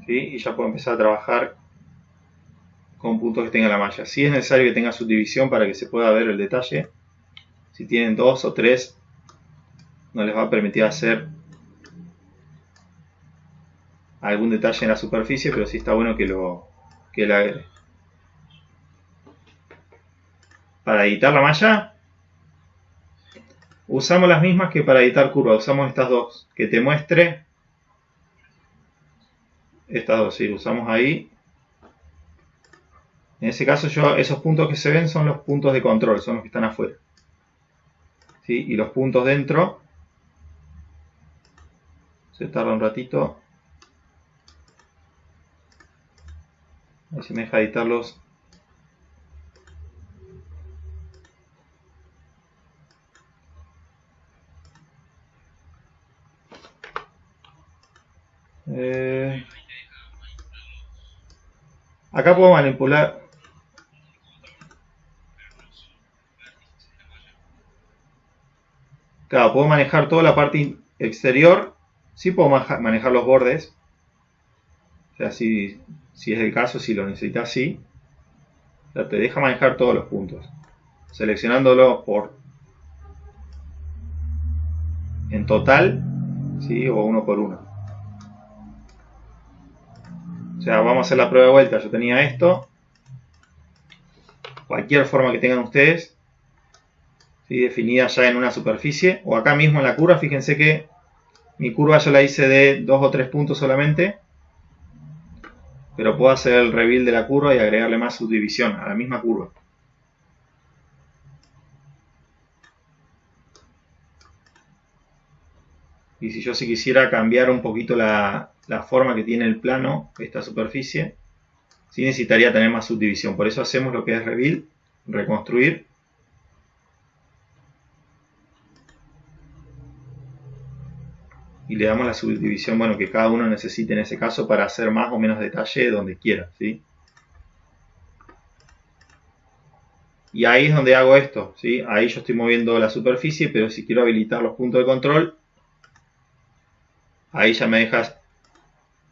¿Sí? Y ya puedo empezar a trabajar con puntos que tenga la malla. Si es necesario que tenga subdivisión para que se pueda ver el detalle. Si tienen 2 o 3, no les va a permitir hacer algún detalle en la superficie, pero sí está bueno que le agregue. Para editar la malla, usamos las mismas que para editar curva. Usamos estas dos, que te muestre. Estas dos, sí, usamos ahí. En ese caso, esos puntos que se ven son los puntos de control, son los que están afuera. ¿Sí? Y los puntos dentro, se tarda un ratito. A ver si me deja editarlos. Acá puedo manipular. Claro, puedo manejar toda la parte exterior. Sí puedo manejar los bordes. O sea, si es el caso, si lo necesitas, sí. O sea, te deja manejar todos los puntos. Seleccionándolo en total, ¿sí? O uno por uno. O sea, vamos a hacer la prueba de vuelta. Yo tenía esto. Cualquier forma que tengan ustedes, ¿sí? Definida ya en una superficie. O acá mismo en la curva, fíjense que mi curva yo la hice de 2 o 3 puntos solamente. Pero puedo hacer el rebuild de la curva y agregarle más subdivisión a la misma curva. Y si yo quisiera cambiar un poquito la forma que tiene el plano, esta superficie, sí necesitaría tener más subdivisión. Por eso hacemos lo que es rebuild, reconstruir. Y le damos la subdivisión, bueno, que cada uno necesite en ese caso para hacer más o menos detalle donde quiera, ¿sí? Y ahí es donde hago esto, ¿sí? Ahí yo estoy moviendo la superficie, pero si quiero habilitar los puntos de control, ahí ya me dejas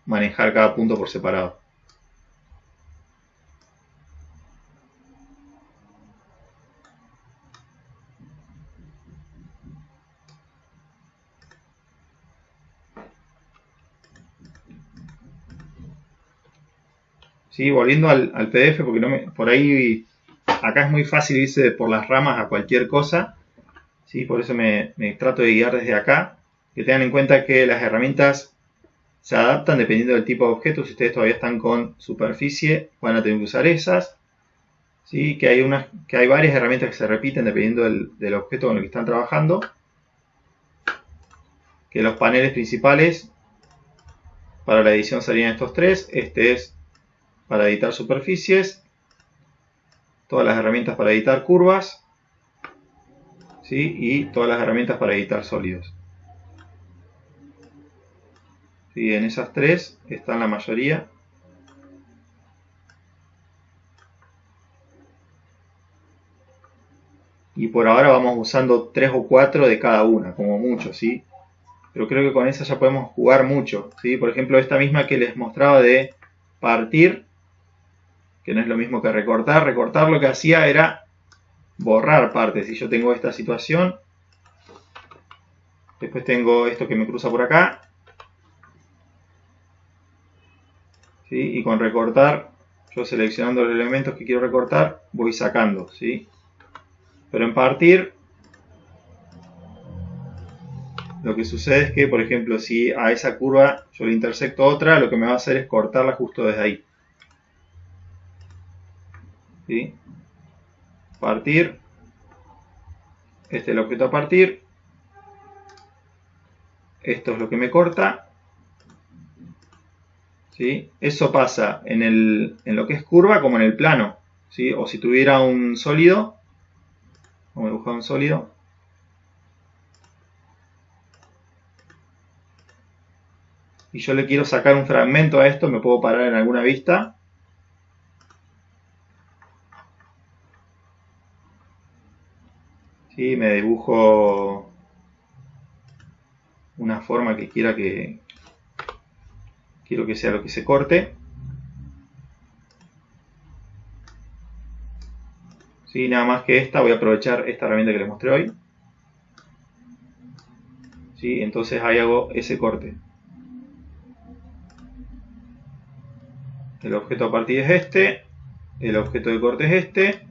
manejar cada punto por separado. ¿Sí? Volviendo al PDF, porque por ahí, acá es muy fácil irse por las ramas a cualquier cosa, ¿sí? Por eso me trato de guiar desde acá. Que tengan en cuenta que las herramientas se adaptan dependiendo del tipo de objeto. Si ustedes todavía están con superficie, van a tener que usar esas. ¿Sí? Que hay varias herramientas que se repiten dependiendo del objeto con el que están trabajando. Que los paneles principales para la edición serían estos tres. Este es para editar superficies. Todas las herramientas para editar curvas. ¿Sí? Y todas las herramientas para editar sólidos. ¿Sí? En esas tres están la mayoría. Y por ahora vamos usando 3 o 4 de cada una, como mucho, ¿sí? Pero creo que con esa ya podemos jugar mucho, ¿sí? Por ejemplo, esta misma que les mostraba de partir, que no es lo mismo que recortar. Recortar lo que hacía era borrar partes. Si yo tengo esta situación, después tengo esto que me cruza por acá, ¿sí? Y con recortar, yo seleccionando los elementos que quiero recortar, voy sacando, ¿sí? Pero en partir, lo que sucede es que, por ejemplo, si a esa curva yo le intersecto otra, lo que me va a hacer es cortarla justo desde ahí. ¿Sí? Partir. Este es el objeto a partir. Esto es lo que me corta. ¿sí? Eso pasa en lo que es curva como en el plano, ¿sí? O si tuviera un sólido, vamos a dibujar un sólido, y yo le quiero sacar un fragmento a esto, me puedo parar en alguna vista. ¿Sí? Me dibujo una forma que quiero que sea lo que se corte. ¿Sí? Nada más que esta, voy a aprovechar esta herramienta que les mostré hoy. ¿Sí? Entonces ahí hago ese corte. El objeto a partir es este, el objeto de corte es este,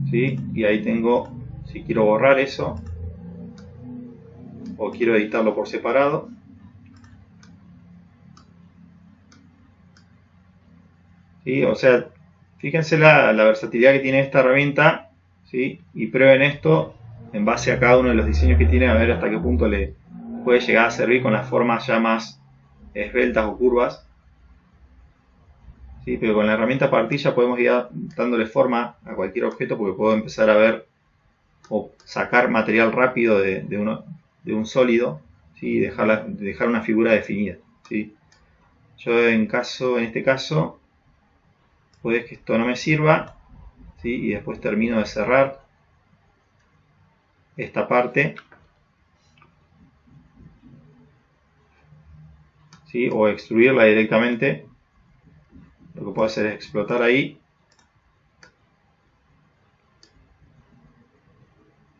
¿sí? Y ahí tengo, si quiero borrar eso, o quiero editarlo por separado, ¿sí? O sea, fíjense la versatilidad que tiene esta herramienta, ¿sí? Y prueben esto en base a cada uno de los diseños que tiene, a ver hasta qué punto le puede llegar a servir con las formas ya más esbeltas o curvas. ¿Sí? Pero con la herramienta partilla podemos ir dándole forma a cualquier objeto porque puedo empezar a ver o sacar material rápido de un sólido, ¿sí? Y dejar una figura definida, ¿sí? Yo en este caso puede que esto no me sirva, ¿sí? Y después termino de cerrar esta parte, ¿sí? O extruirla directamente. Lo que puedo hacer es explotar ahí,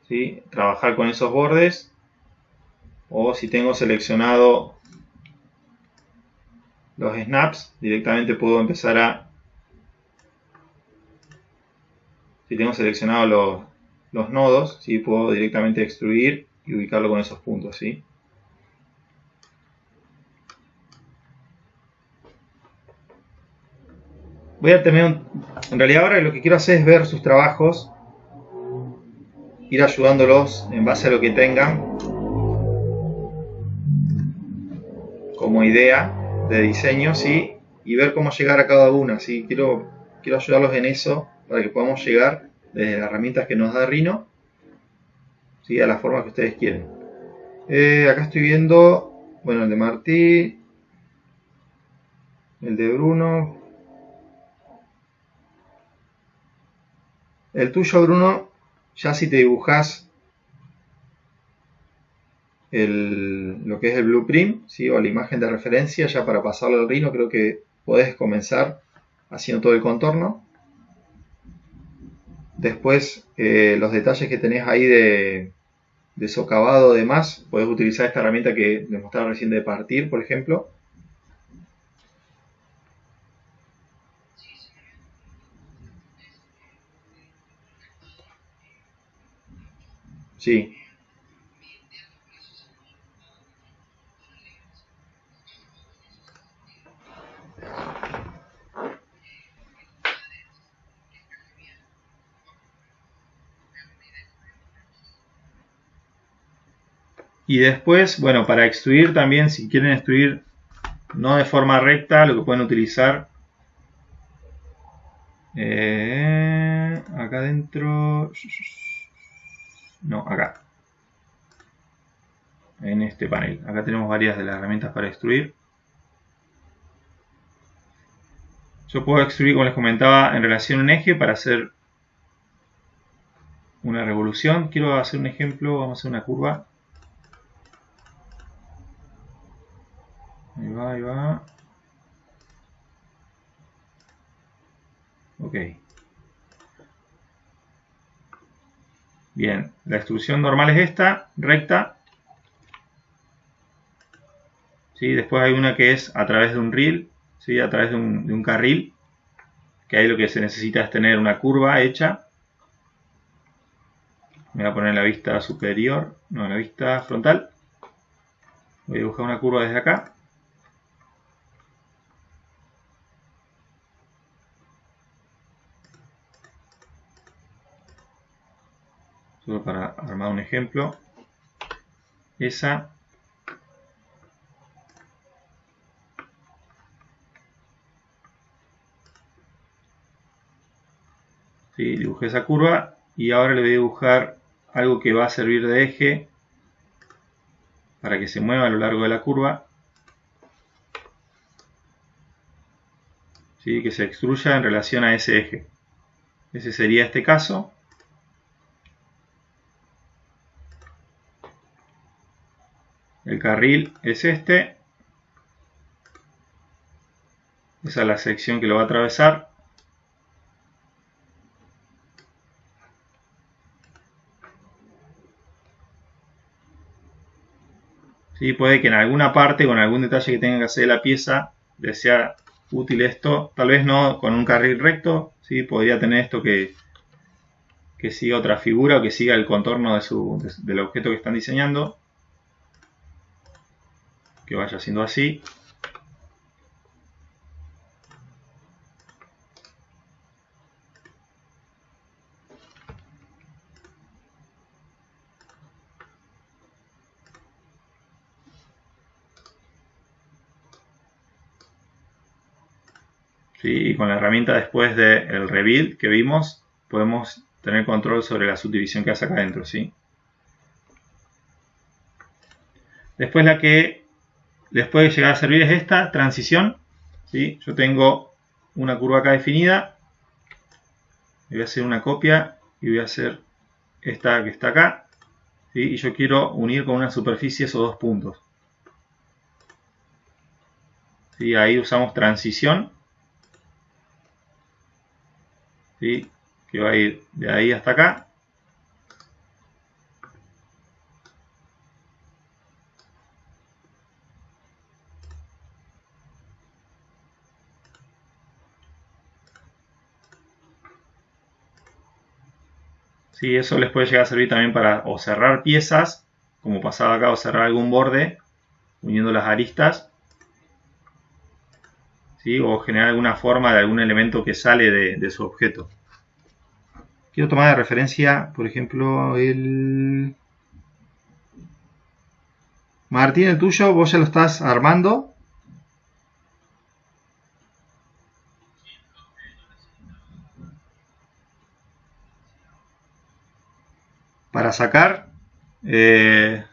¿sí? Trabajar con esos bordes, o si tengo seleccionado los snaps, directamente puedo empezar a, si tengo seleccionado los nodos, ¿sí? Puedo directamente extruir y ubicarlo con esos puntos, ¿sí? Voy a tener en realidad ahora lo que quiero hacer es ver sus trabajos, ir ayudándolos en base a lo que tengan como idea de diseño, ¿sí? Y ver cómo llegar a cada una, ¿sí? Quiero ayudarlos en eso para que podamos llegar desde las herramientas que nos da Rhino, ¿sí? A la forma que ustedes quieren. Acá estoy viendo, bueno, el de Martí, el de Bruno. El tuyo, Bruno, ya si te dibujas lo que es el blueprint, ¿sí? O la imagen de referencia, ya para pasarlo al Rhino, creo que podés comenzar haciendo todo el contorno. Después, los detalles que tenés ahí de socavado, demás, podés utilizar esta herramienta que les mostraba recién de partir, por ejemplo. Sí. Y después, bueno, para extruir también, si quieren extruir no de forma recta, lo que pueden utilizar acá adentro, no, acá, en este panel. Acá tenemos varias de las herramientas para extruir. Yo puedo extruir, como les comentaba, en relación a un eje para hacer una revolución. Quiero hacer un ejemplo, vamos a hacer una curva. Ahí va, ahí va. Ok. Bien, la extrusión normal es esta, recta. ¿Sí? Después hay una que es a través de un reel, ¿sí? A través de un carril, que ahí lo que se necesita es tener una curva hecha. Me voy a poner en la vista superior, no, en la vista frontal. Voy a dibujar una curva desde acá. Solo para armar un ejemplo. Esa. ¿sí? Dibujé esa curva y ahora le voy a dibujar algo que va a servir de eje para que se mueva a lo largo de la curva, ¿sí? Que se extruya en relación a ese eje. Ese sería este caso. El carril es este. Esa es la sección que lo va a atravesar. ¿Sí? Puede que en alguna parte, con algún detalle que tenga que hacer de la pieza, le sea útil esto. Tal vez no con un carril recto. ¿Sí? Podría tener esto que siga otra figura o que siga el contorno del objeto que están diseñando. Que vaya siendo así. ¿Sí? Y con la herramienta después del rebuild que vimos, podemos tener control sobre la subdivisión que hace acá adentro, ¿sí? Después la que les puede llegar a servir es esta transición, ¿sí? Yo tengo una curva acá definida, voy a hacer una copia y voy a hacer esta que está acá, ¿sí? Y yo quiero unir con una superficie esos dos puntos, ¿sí? Ahí usamos transición, ¿sí? Que va a ir de ahí hasta acá. Sí, eso les puede llegar a servir también para o cerrar piezas, como pasaba acá, o cerrar algún borde, uniendo las aristas, ¿sí? O generar alguna forma de algún elemento que sale de su objeto. Quiero tomar de referencia, por ejemplo, el... Martín, el tuyo, vos ya lo estás armando. Para sacar, bien,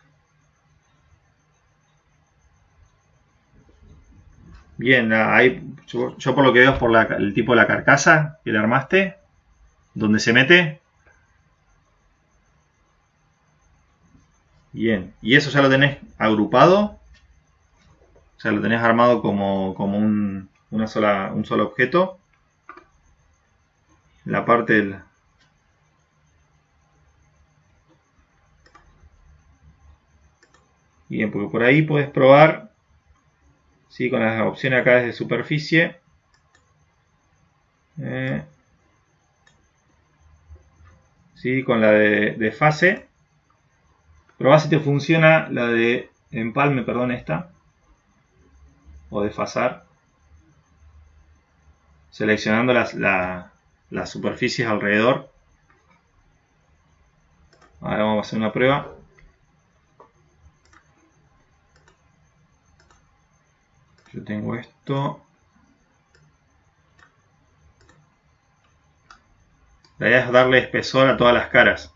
ahí yo por lo que veo es por el tipo de la carcasa que le armaste, donde se mete. Bien, y eso ya lo tenés agrupado, o sea, lo tenés armado como un solo objeto. La parte del... Bien, porque por ahí puedes probar, ¿sí? Con las opciones acá desde superficie. ¿Sí? Con la de fase. Probá si te funciona la de empalme, perdón, esta. O desfasar. Seleccionando las superficies alrededor. Ahora vamos a hacer una prueba. Yo tengo esto. La idea es darle espesor a todas las caras.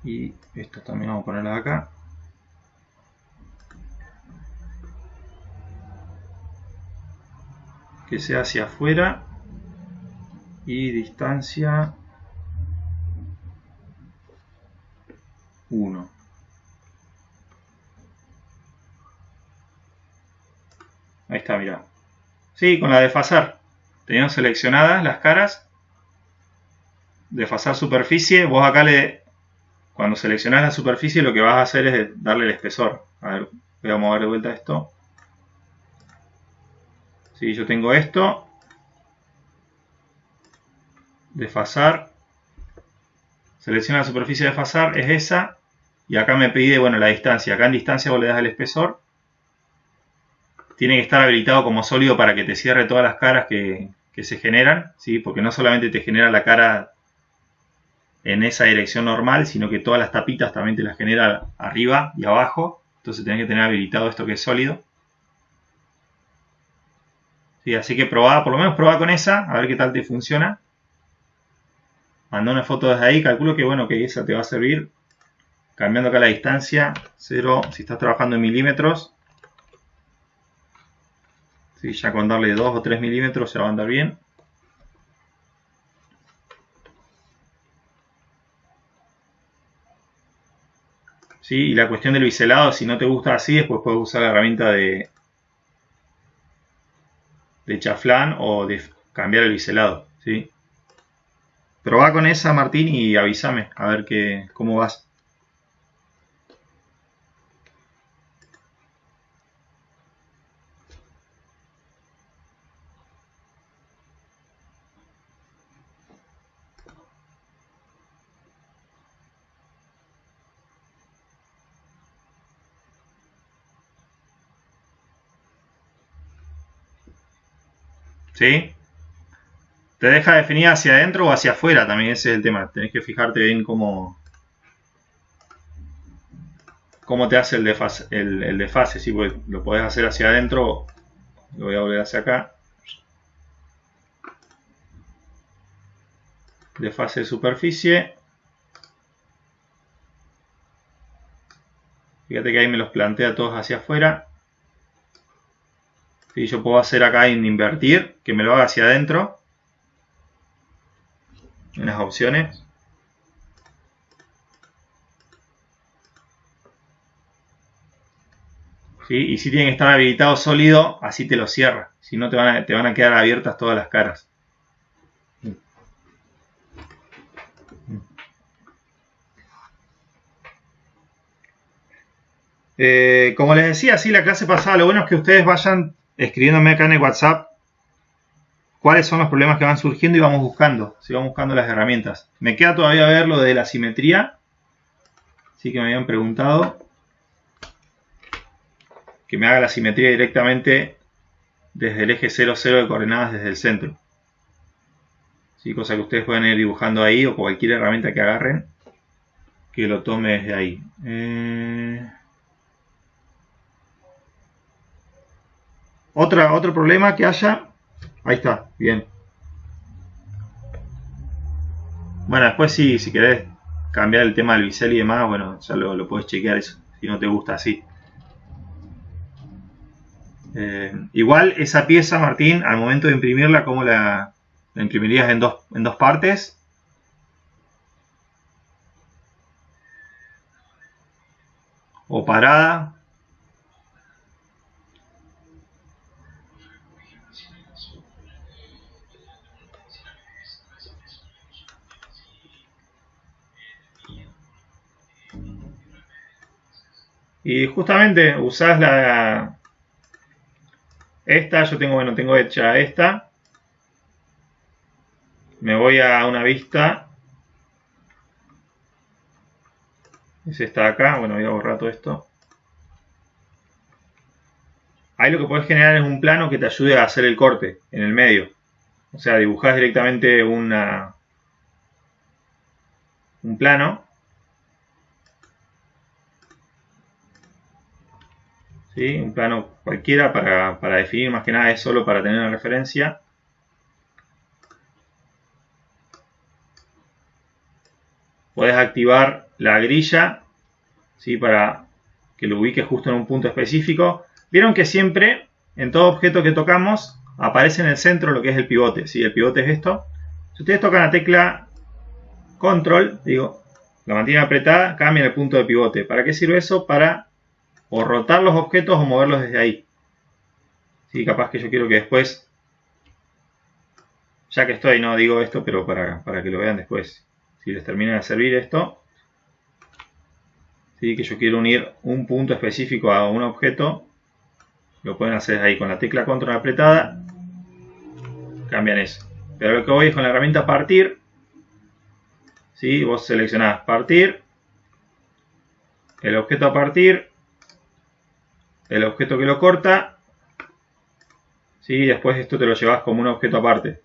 Y esto también vamos a ponerlo acá. Que sea hacia afuera. Y distancia 1. Ahí está, mirá. Sí, con la desfasar. Teniendo seleccionadas las caras. Desfasar superficie. Vos acá cuando seleccionás la superficie lo que vas a hacer es darle el espesor. A ver, voy a mover de vuelta esto. Sí, yo tengo esto. Desfasar. Selecciona la superficie de desfasar, es esa. Y acá me pide, bueno, la distancia. Acá en distancia vos le das el espesor. Tiene que estar habilitado como sólido para que te cierre todas las caras que se generan, ¿sí? Porque no solamente te genera la cara en esa dirección normal, sino que todas las tapitas también te las genera arriba y abajo. Entonces tenés que tener habilitado esto que es sólido. Sí, así que probá, por lo menos probá con esa, a ver qué tal te funciona. Mandá una foto desde ahí, calculo que bueno, que esa te va a servir. Cambiando acá la distancia, 0, si estás trabajando en milímetros. Sí, ya con darle 2 o 3 milímetros se va a andar bien. Sí, y la cuestión del biselado, si no te gusta así, después puedes usar la herramienta de chaflán o de cambiar el biselado. ¿Sí? Probá con esa, Martín, y avísame a ver cómo vas. ¿Sí? Te deja definir hacia adentro o hacia afuera también, ese es el tema. Tenés que fijarte bien cómo te hace el desfase. ¿Sí? Porque lo podés hacer hacia adentro. Lo voy a volver hacia acá. Desfase de superficie. Fíjate que ahí me los plantea todos hacia afuera. ¿Sí? Yo puedo hacer acá en invertir, que me lo haga hacia adentro. En las opciones. ¿Sí? Y si tiene que estar habilitado sólido, así te lo cierra. Si no, te van a quedar abiertas todas las caras. Como les decía, sí, la clase pasada, lo bueno es que ustedes vayan escribiéndome acá en el WhatsApp cuáles son los problemas que van surgiendo y vamos buscando, si vamos buscando las herramientas. Me queda todavía ver lo de la simetría, sí que me habían preguntado que me haga la simetría directamente desde el eje 0, 0 de coordenadas desde el centro. Sí, cosa que ustedes pueden ir dibujando ahí o cualquier herramienta que agarren que lo tome desde ahí. Otro problema que haya. Ahí está, bien. Bueno, después si querés cambiar el tema del bisel y demás, bueno, ya lo podés chequear eso, si no te gusta así. Igual esa pieza, Martín, al momento de imprimirla, ¿cómo la imprimirías en dos partes? ¿O parada? Y justamente usás esta, yo tengo hecha esta. Me voy a una vista. Es esta de acá. Bueno, voy a borrar todo esto. Ahí lo que podés generar es un plano que te ayude a hacer el corte en el medio. O sea, dibujás directamente un plano. ¿Sí? Un plano cualquiera para definir, más que nada es solo para tener una referencia. Podés activar la grilla, ¿sí? Para que lo ubique justo en un punto específico. Vieron que siempre, en todo objeto que tocamos, aparece en el centro lo que es el pivote. ¿Sí? El pivote es esto. Si ustedes tocan la tecla Control, la mantienen apretada, cambian el punto de pivote. ¿Para qué sirve eso? Para o rotar los objetos o moverlos desde ahí. ¿Sí? Capaz que yo quiero que después, ya que estoy, no digo esto, pero para que lo vean después. Si les termina de servir esto, ¿sí? Que yo quiero unir un punto específico a un objeto, lo pueden hacer ahí con la tecla Control apretada, cambian eso. Pero lo que voy es con la herramienta partir, ¿sí? Vos seleccionás partir, el objeto a partir, el objeto que lo corta, ¿sí? Después esto te lo llevas como un objeto aparte.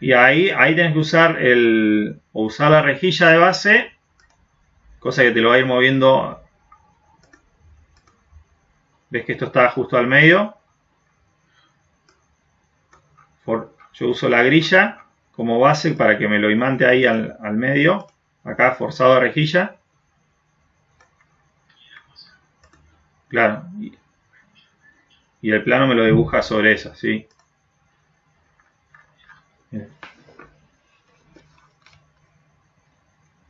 Y ahí tenés que usar usar la rejilla de base, cosa que te lo va a ir moviendo. Ves que esto está justo al medio. Yo uso la grilla como base para que me lo imante ahí al medio. Acá forzado a rejilla. Claro. Y el plano me lo dibuja sobre esa, ¿sí?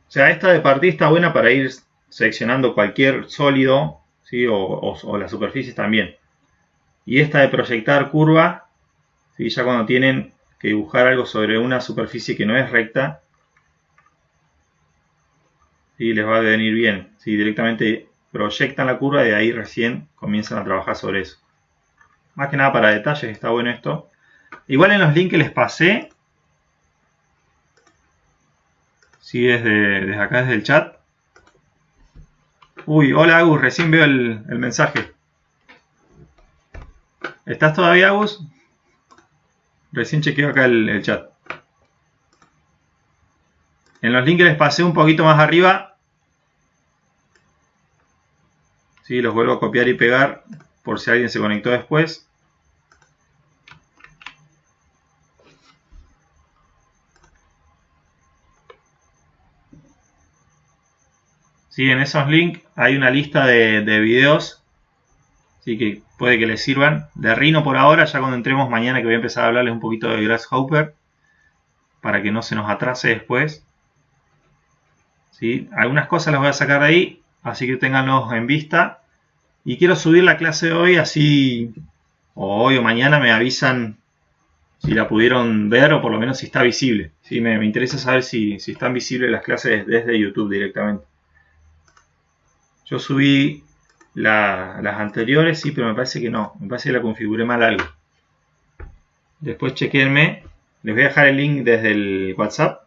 O sea, esta de partida está buena para ir seleccionando cualquier sólido, ¿sí? O las superficies también. Y esta de proyectar curva, ¿sí? Ya cuando tienen que dibujar algo sobre una superficie que no es recta, ¿sí? Les va a venir bien. ¿Sí? Directamente proyectan la curva y de ahí recién comienzan a trabajar sobre eso. Más que nada para detalles, está bueno esto. Igual en los links que les pasé, ¿sí? Desde acá, desde el chat. Uy, hola Agus, recién veo el mensaje. ¿Estás todavía, Agus? Recién chequeo acá el chat. En los links que les pasé un poquito más arriba, ¿sí? Los vuelvo a copiar y pegar por si alguien se conectó después. ¿Sí? En esos links hay una lista de videos, ¿sí? Que puede que les sirvan. De Rhino por ahora, ya cuando entremos mañana que voy a empezar a hablarles un poquito de Grasshopper, para que no se nos atrase después. ¿Sí? Algunas cosas las voy a sacar de ahí, así que ténganlos en vista. Y quiero subir la clase de hoy, así o hoy o mañana me avisan si la pudieron ver o por lo menos si está visible. ¿Sí? Me interesa saber si están visibles las clases desde YouTube directamente. Yo subí las anteriores, sí, pero me parece que no. Me parece que la configuré mal algo. Después chequenme. Les voy a dejar el link desde el WhatsApp,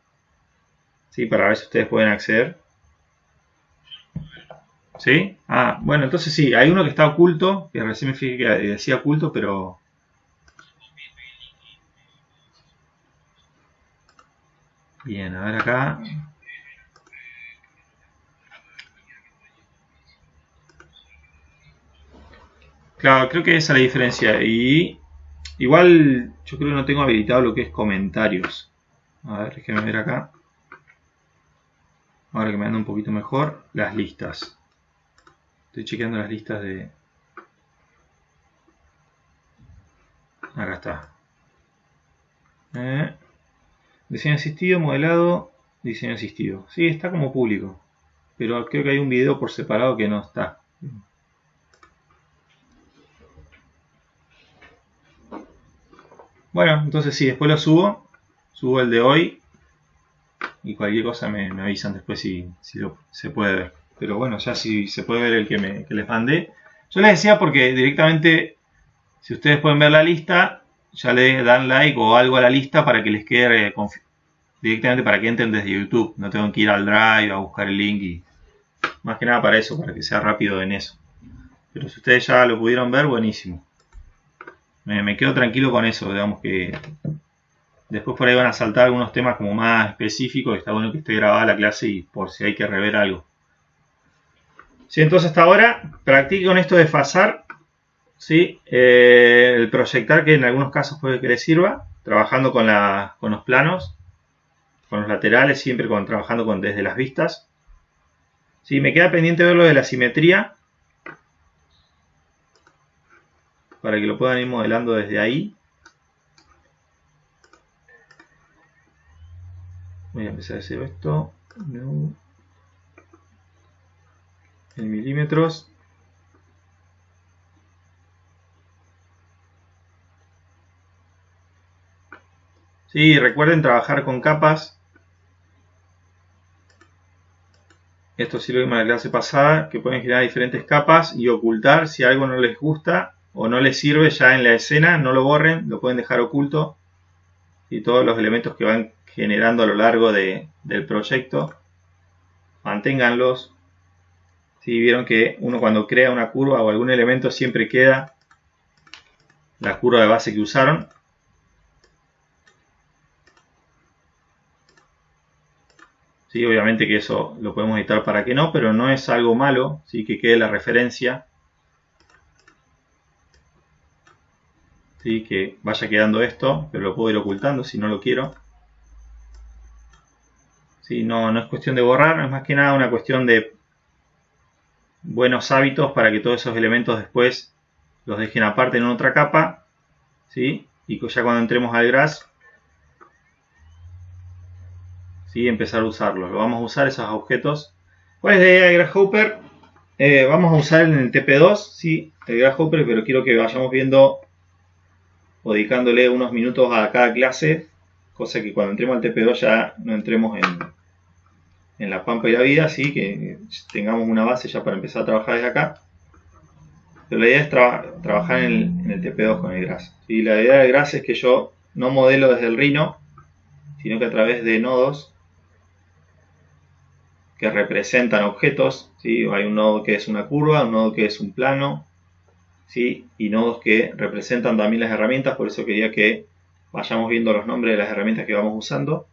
¿sí? Para ver si ustedes pueden acceder. ¿Sí? Ah, bueno, entonces sí, hay uno que está oculto, que recién me fijé que decía oculto, pero... Bien, a ver acá. Claro, creo que esa es la diferencia. Y igual yo creo que no tengo habilitado lo que es comentarios. A ver, déjenme ver acá. Ahora que me anda un poquito mejor, las listas. Estoy chequeando las listas de... Acá está. Diseño asistido, modelado, diseño asistido. Sí, está como público. Pero creo que hay un video por separado que no está. Bueno, entonces sí, después lo subo. Subo el de hoy. Y cualquier cosa me avisan después si se puede ver. Pero bueno, ya si se puede ver el que les mandé. Yo les decía porque directamente, si ustedes pueden ver la lista, ya le dan like o algo a la lista para que les quede directamente para que entren desde YouTube. No tengo que ir al Drive a buscar el link y más que nada para eso, para que sea rápido en eso. Pero si ustedes ya lo pudieron ver, buenísimo. Me quedo tranquilo con eso, digamos que después por ahí van a saltar algunos temas como más específicos. Está bueno que esté grabada la clase y por si hay que rever algo. Sí, entonces hasta ahora practiquen esto de fasar, ¿sí? El proyectar, que en algunos casos puede que les sirva, trabajando con los planos, con los laterales, siempre trabajando desde las vistas. Sí, me queda pendiente ver lo de la simetría, para que lo puedan ir modelando desde ahí. Voy a empezar a hacer esto en milímetros. Sí, recuerden trabajar con capas. Esto sí lo vimos en la clase pasada, que pueden generar diferentes capas y ocultar si algo no les gusta o no les sirve ya en la escena. No lo borren, lo pueden dejar oculto. Y todos los elementos que van generando a lo largo del proyecto, manténganlos. Si vieron que uno cuando crea una curva o algún elemento siempre queda la curva de base que usaron. ¿sí? Obviamente que eso lo podemos editar para que no, pero no es algo malo, ¿sí? Que quede la referencia, ¿sí? Que vaya quedando esto, pero lo puedo ir ocultando si no lo quiero. ¿Sí? No es cuestión de borrar, es más que nada una cuestión de buenos hábitos para que todos esos elementos después los dejen aparte en otra capa, ¿sí? Y ya cuando entremos al GRASS, ¿sí? Empezar a usarlos. Lo vamos a usar esos objetos. ¿Cuál es la idea de Grasshopper? Vamos a usar en el TP2, ¿sí? El Grasshopper, pero quiero que vayamos viendo o dedicándole unos minutos a cada clase, cosa que cuando entremos al TP2 ya no entremos en la pampa y la vida, ¿sí? Que tengamos una base ya para empezar a trabajar desde acá. Pero la idea es trabajar en el TP2 con el GRASS. ¿Sí? La idea del GRASS es que yo no modelo desde el Rhino, sino que a través de nodos que representan objetos, ¿sí? Hay un nodo que es una curva, un nodo que es un plano, ¿sí? Y nodos que representan también las herramientas, por eso quería que vayamos viendo los nombres de las herramientas que vamos usando.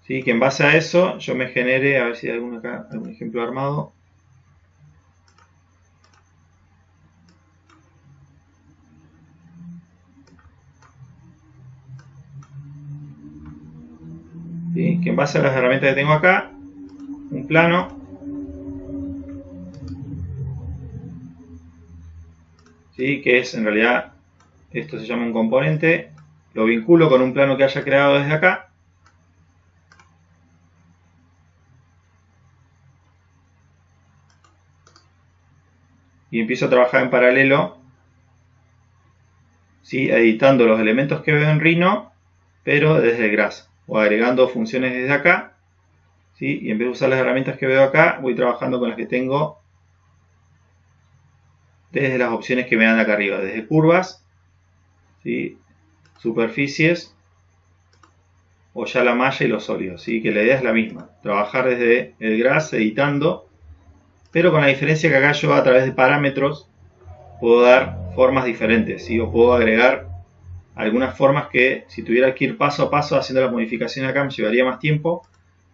¿Sí? Que en base a eso yo me genere, a ver si hay algún ejemplo armado. ¿Sí? Que en base a las herramientas que tengo acá, un plano, ¿sí? Que es en realidad, esto se llama un componente, lo vinculo con un plano que haya creado desde acá, y empiezo a trabajar en paralelo, ¿sí? Editando los elementos que veo en Rhino, pero desde el GRASS, o agregando funciones desde acá, ¿sí? Y en vez de usar las herramientas que veo acá, voy trabajando con las que tengo desde las opciones que me dan acá arriba, desde curvas, ¿sí? Superficies, o ya la malla y los sólidos, ¿sí? Que la idea es la misma, trabajar desde el GRASS editando, pero con la diferencia que acá yo a través de parámetros puedo dar formas diferentes, ¿sí? O puedo agregar algunas formas que si tuviera que ir paso a paso haciendo las modificaciones acá me llevaría más tiempo.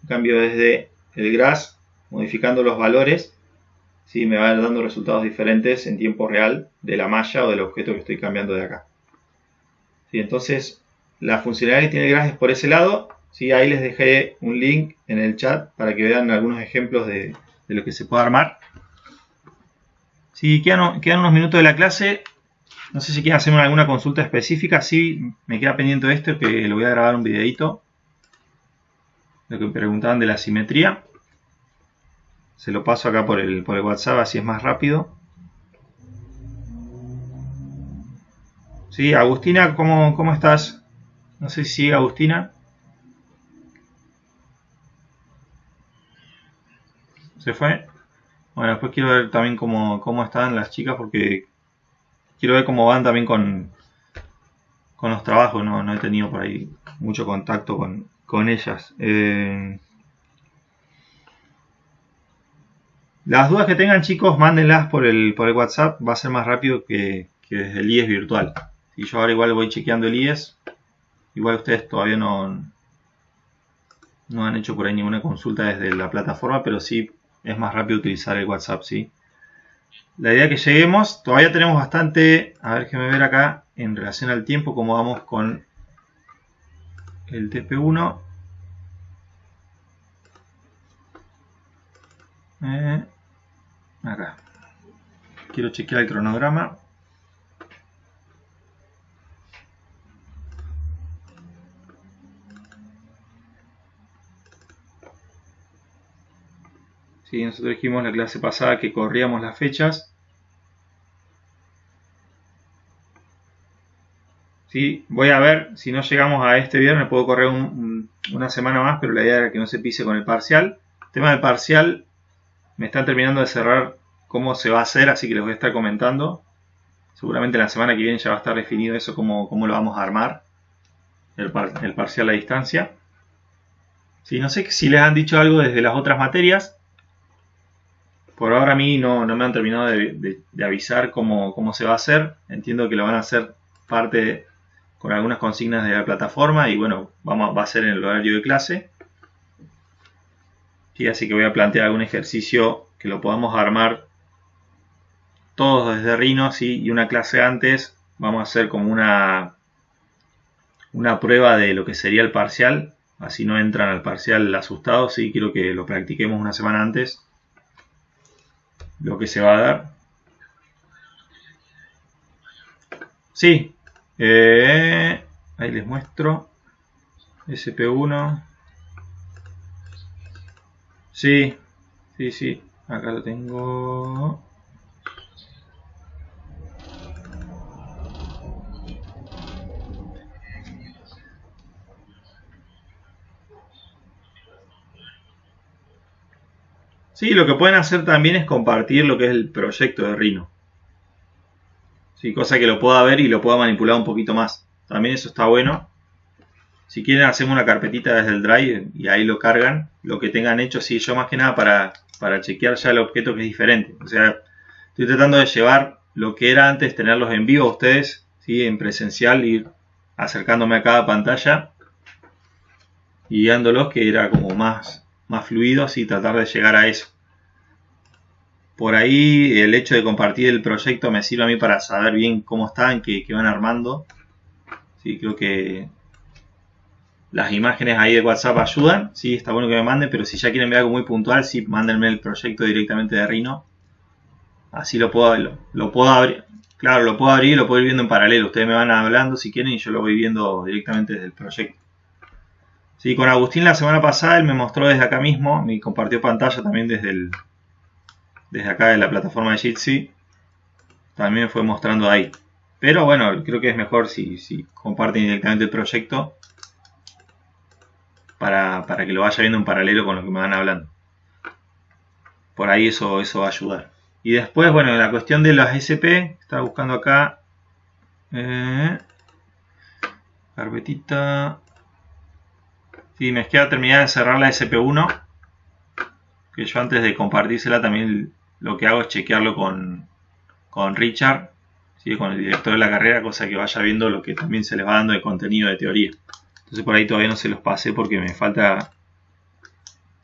En cambio desde el GRASS, modificando los valores, ¿sí? Me va dando resultados diferentes en tiempo real de la malla o del objeto que estoy cambiando de acá. ¿Sí? Entonces la funcionalidad que tiene el GRASS es por ese lado, ¿sí? Ahí les dejé un link en el chat para que vean algunos ejemplos de lo que se puede armar. Sí, quedan unos minutos de la clase. No sé si quieren hacer alguna consulta específica. Sí, me queda pendiente esto, que lo voy a grabar un videito. Lo que me preguntaban de la simetría. Se lo paso acá por el WhatsApp, así es más rápido. Sí, Agustina, ¿cómo estás? No sé si sigue Agustina. ¿Se fue? Bueno, después quiero ver también cómo están las chicas, porque quiero ver cómo van también con los trabajos. No he tenido por ahí mucho contacto con ellas. Las dudas que tengan, chicos, mándenlas por el WhatsApp. Va a ser más rápido que desde el IES virtual. Y yo ahora igual voy chequeando el IES. Igual ustedes todavía no han hecho por ahí ninguna consulta desde la plataforma, pero sí es más rápido utilizar el WhatsApp, ¿sí? La idea que lleguemos, todavía tenemos bastante, a ver, déjenme ver acá en relación al tiempo cómo vamos con el TP1. Acá. Quiero chequear el cronograma. Sí, nosotros dijimos la clase pasada que corríamos las fechas. Sí, voy a ver si no llegamos a este viernes, puedo correr una semana más, pero la idea era que no se pise con el parcial. El tema del parcial, me están terminando de cerrar cómo se va a hacer, así que les voy a estar comentando. Seguramente la semana que viene ya va a estar definido eso, cómo lo vamos a armar, el parcial a distancia. Sí, no sé si les han dicho algo desde las otras materias. Por ahora a mí no me han terminado de avisar cómo se va a hacer. Entiendo que lo van a hacer parte con algunas consignas de la plataforma y bueno, va a ser en el horario de clase. Sí, así que voy a plantear algún ejercicio que lo podamos armar todos desde Rhino, ¿sí? Y una clase antes vamos a hacer como una prueba de lo que sería el parcial, así no entran al parcial asustados, ¿sí? Quiero que lo practiquemos una semana antes, lo que se va a dar. Sí, ahí les muestro. SP1. Sí, sí, acá lo tengo. Sí, lo que pueden hacer también es compartir lo que es el proyecto de Rhino. Sí, cosa que lo pueda ver y lo pueda manipular un poquito más. También eso está bueno. Si quieren hacemos una carpetita desde el Drive y ahí lo cargan. Lo que tengan hecho, sí, yo más que nada para chequear ya el objeto que es diferente. O sea, estoy tratando de llevar lo que era antes, tenerlos en vivo a ustedes, ¿sí? En presencial, ir acercándome a cada pantalla y guiándolos, que era como más fluido, y tratar de llegar a eso. Por ahí el hecho de compartir el proyecto me sirve a mí para saber bien cómo están, qué van armando. Sí, creo que las imágenes ahí de WhatsApp ayudan. Sí, está bueno que me manden, pero si ya quieren ver algo muy puntual, sí, mándenme el proyecto directamente de Rhino. Así lo puedo abrir. Claro, lo puedo abrir y lo puedo ir viendo en paralelo. Ustedes me van hablando si quieren y yo lo voy viendo directamente desde el proyecto. Sí, con Agustín la semana pasada él me mostró desde acá mismo, me compartió pantalla también desde acá de la plataforma de Jitsi. También me fue mostrando ahí. Pero bueno, creo que es mejor si comparten directamente el proyecto para que lo vaya viendo en paralelo con lo que me van hablando. Por ahí eso va a ayudar. Y después, bueno, la cuestión de las SP, estaba buscando acá. Carpetita. Sí, me queda terminar de cerrar la SP1. Que yo antes de compartírsela también lo que hago es chequearlo con Richard, ¿sí? Con el director de la carrera, cosa que vaya viendo lo que también se les va dando de contenido de teoría. Entonces por ahí todavía no se los pasé porque me falta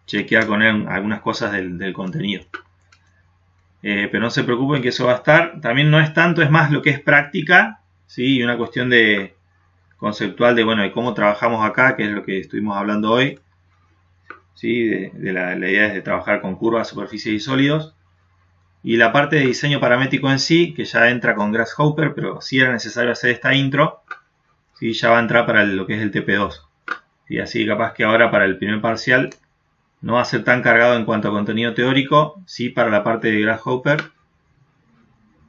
chequear con él algunas cosas del contenido. Pero no se preocupen que eso va a estar. También no es tanto, es más lo que es práctica, ¿sí? Y una cuestión de conceptual de cómo trabajamos acá, que es lo que estuvimos hablando hoy. ¿Sí? La idea es de trabajar con curvas, superficies y sólidos. Y la parte de diseño paramétrico en sí, que ya entra con Grasshopper, pero sí era necesario hacer esta intro, ¿sí? Ya va a entrar para lo que es el TP2. Y así capaz que ahora para el primer parcial no va a ser tan cargado en cuanto a contenido teórico, sí para la parte de Grasshopper,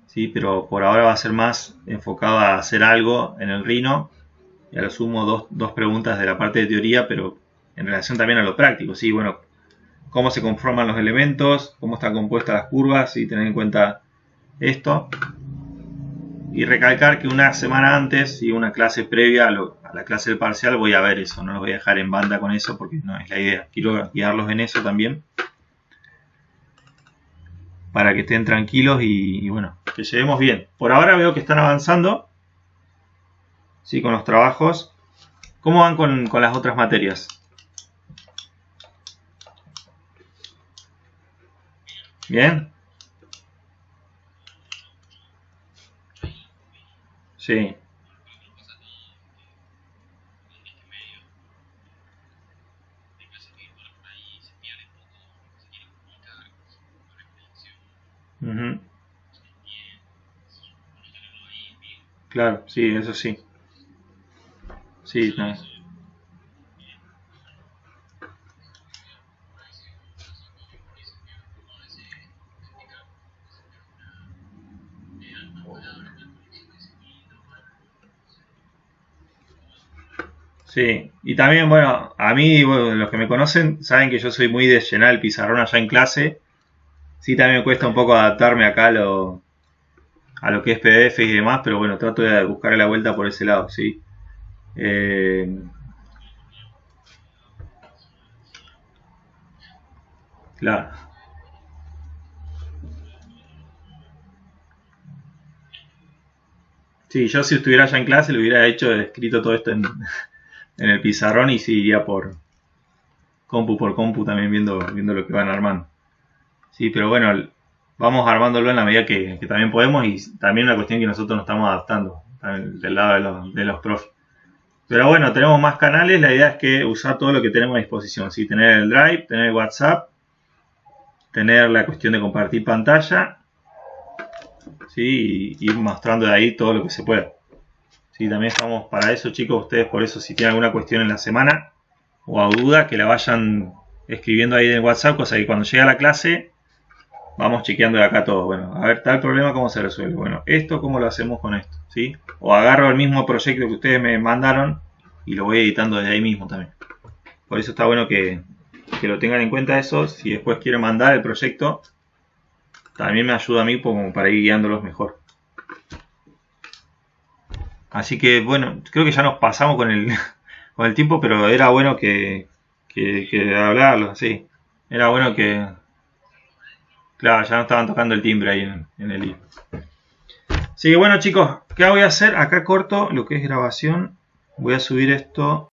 sí, pero por ahora va a ser más enfocado a hacer algo en el Rhino. Y a lo sumo dos preguntas de la parte de teoría, pero en relación también a lo práctico, sí, bueno, cómo se conforman los elementos, cómo están compuestas las curvas, y tener en cuenta esto. Y recalcar que una semana antes y una clase previa a la clase del parcial voy a ver eso, no los voy a dejar en banda con eso porque no es la idea. Quiero guiarlos en eso también para que estén tranquilos y bueno, que lleguemos bien. Por ahora veo que están avanzando, sí, con los trabajos. ¿Cómo van con las otras materias? ¿Bien? Sí. Uh-huh. Claro, sí, eso sí. Sí, no. Sí, y también, bueno, a mí, bueno, los que me conocen saben que yo soy muy de llenar el pizarrón allá en clase. Sí, también me cuesta un poco adaptarme acá a lo que es PDF y demás, pero bueno, trato de buscar la vuelta por ese lado, sí. Eh, claro. Sí, yo si estuviera allá en clase lo hubiera escrito todo esto en el pizarrón y sí iría compu por compu también viendo lo que van armando. Sí, pero bueno, vamos armándolo en la medida que también podemos, y también una cuestión que nosotros nos estamos adaptando del lado de los profes. Pero bueno, tenemos más canales, la idea es que usar todo lo que tenemos a disposición, ¿sí? Tener el Drive, tener el WhatsApp, tener la cuestión de compartir pantalla, ¿sí? Y ir mostrando de ahí todo lo que se pueda. Sí, también estamos para eso, chicos. Ustedes, por eso, si tienen alguna cuestión en la semana o duda, que la vayan escribiendo ahí en WhatsApp, cosa que cuando llegue a la clase vamos chequeando de acá todo. Bueno, a ver, tal problema, ¿cómo se resuelve? Bueno, esto, ¿cómo lo hacemos con esto? ¿Sí? O agarro el mismo proyecto que ustedes me mandaron y lo voy editando desde ahí mismo también. Por eso está bueno que lo tengan en cuenta eso. Si después quieren mandar el proyecto, también me ayuda a mí como para ir guiándolos mejor. Así que bueno, creo que ya nos pasamos con el tiempo, pero era bueno que hablarlo, sí. Era bueno que... Claro, ya no estaban tocando el timbre ahí en el libro. Así que bueno, chicos, ¿qué voy a hacer? Acá corto lo que es grabación. Voy a subir esto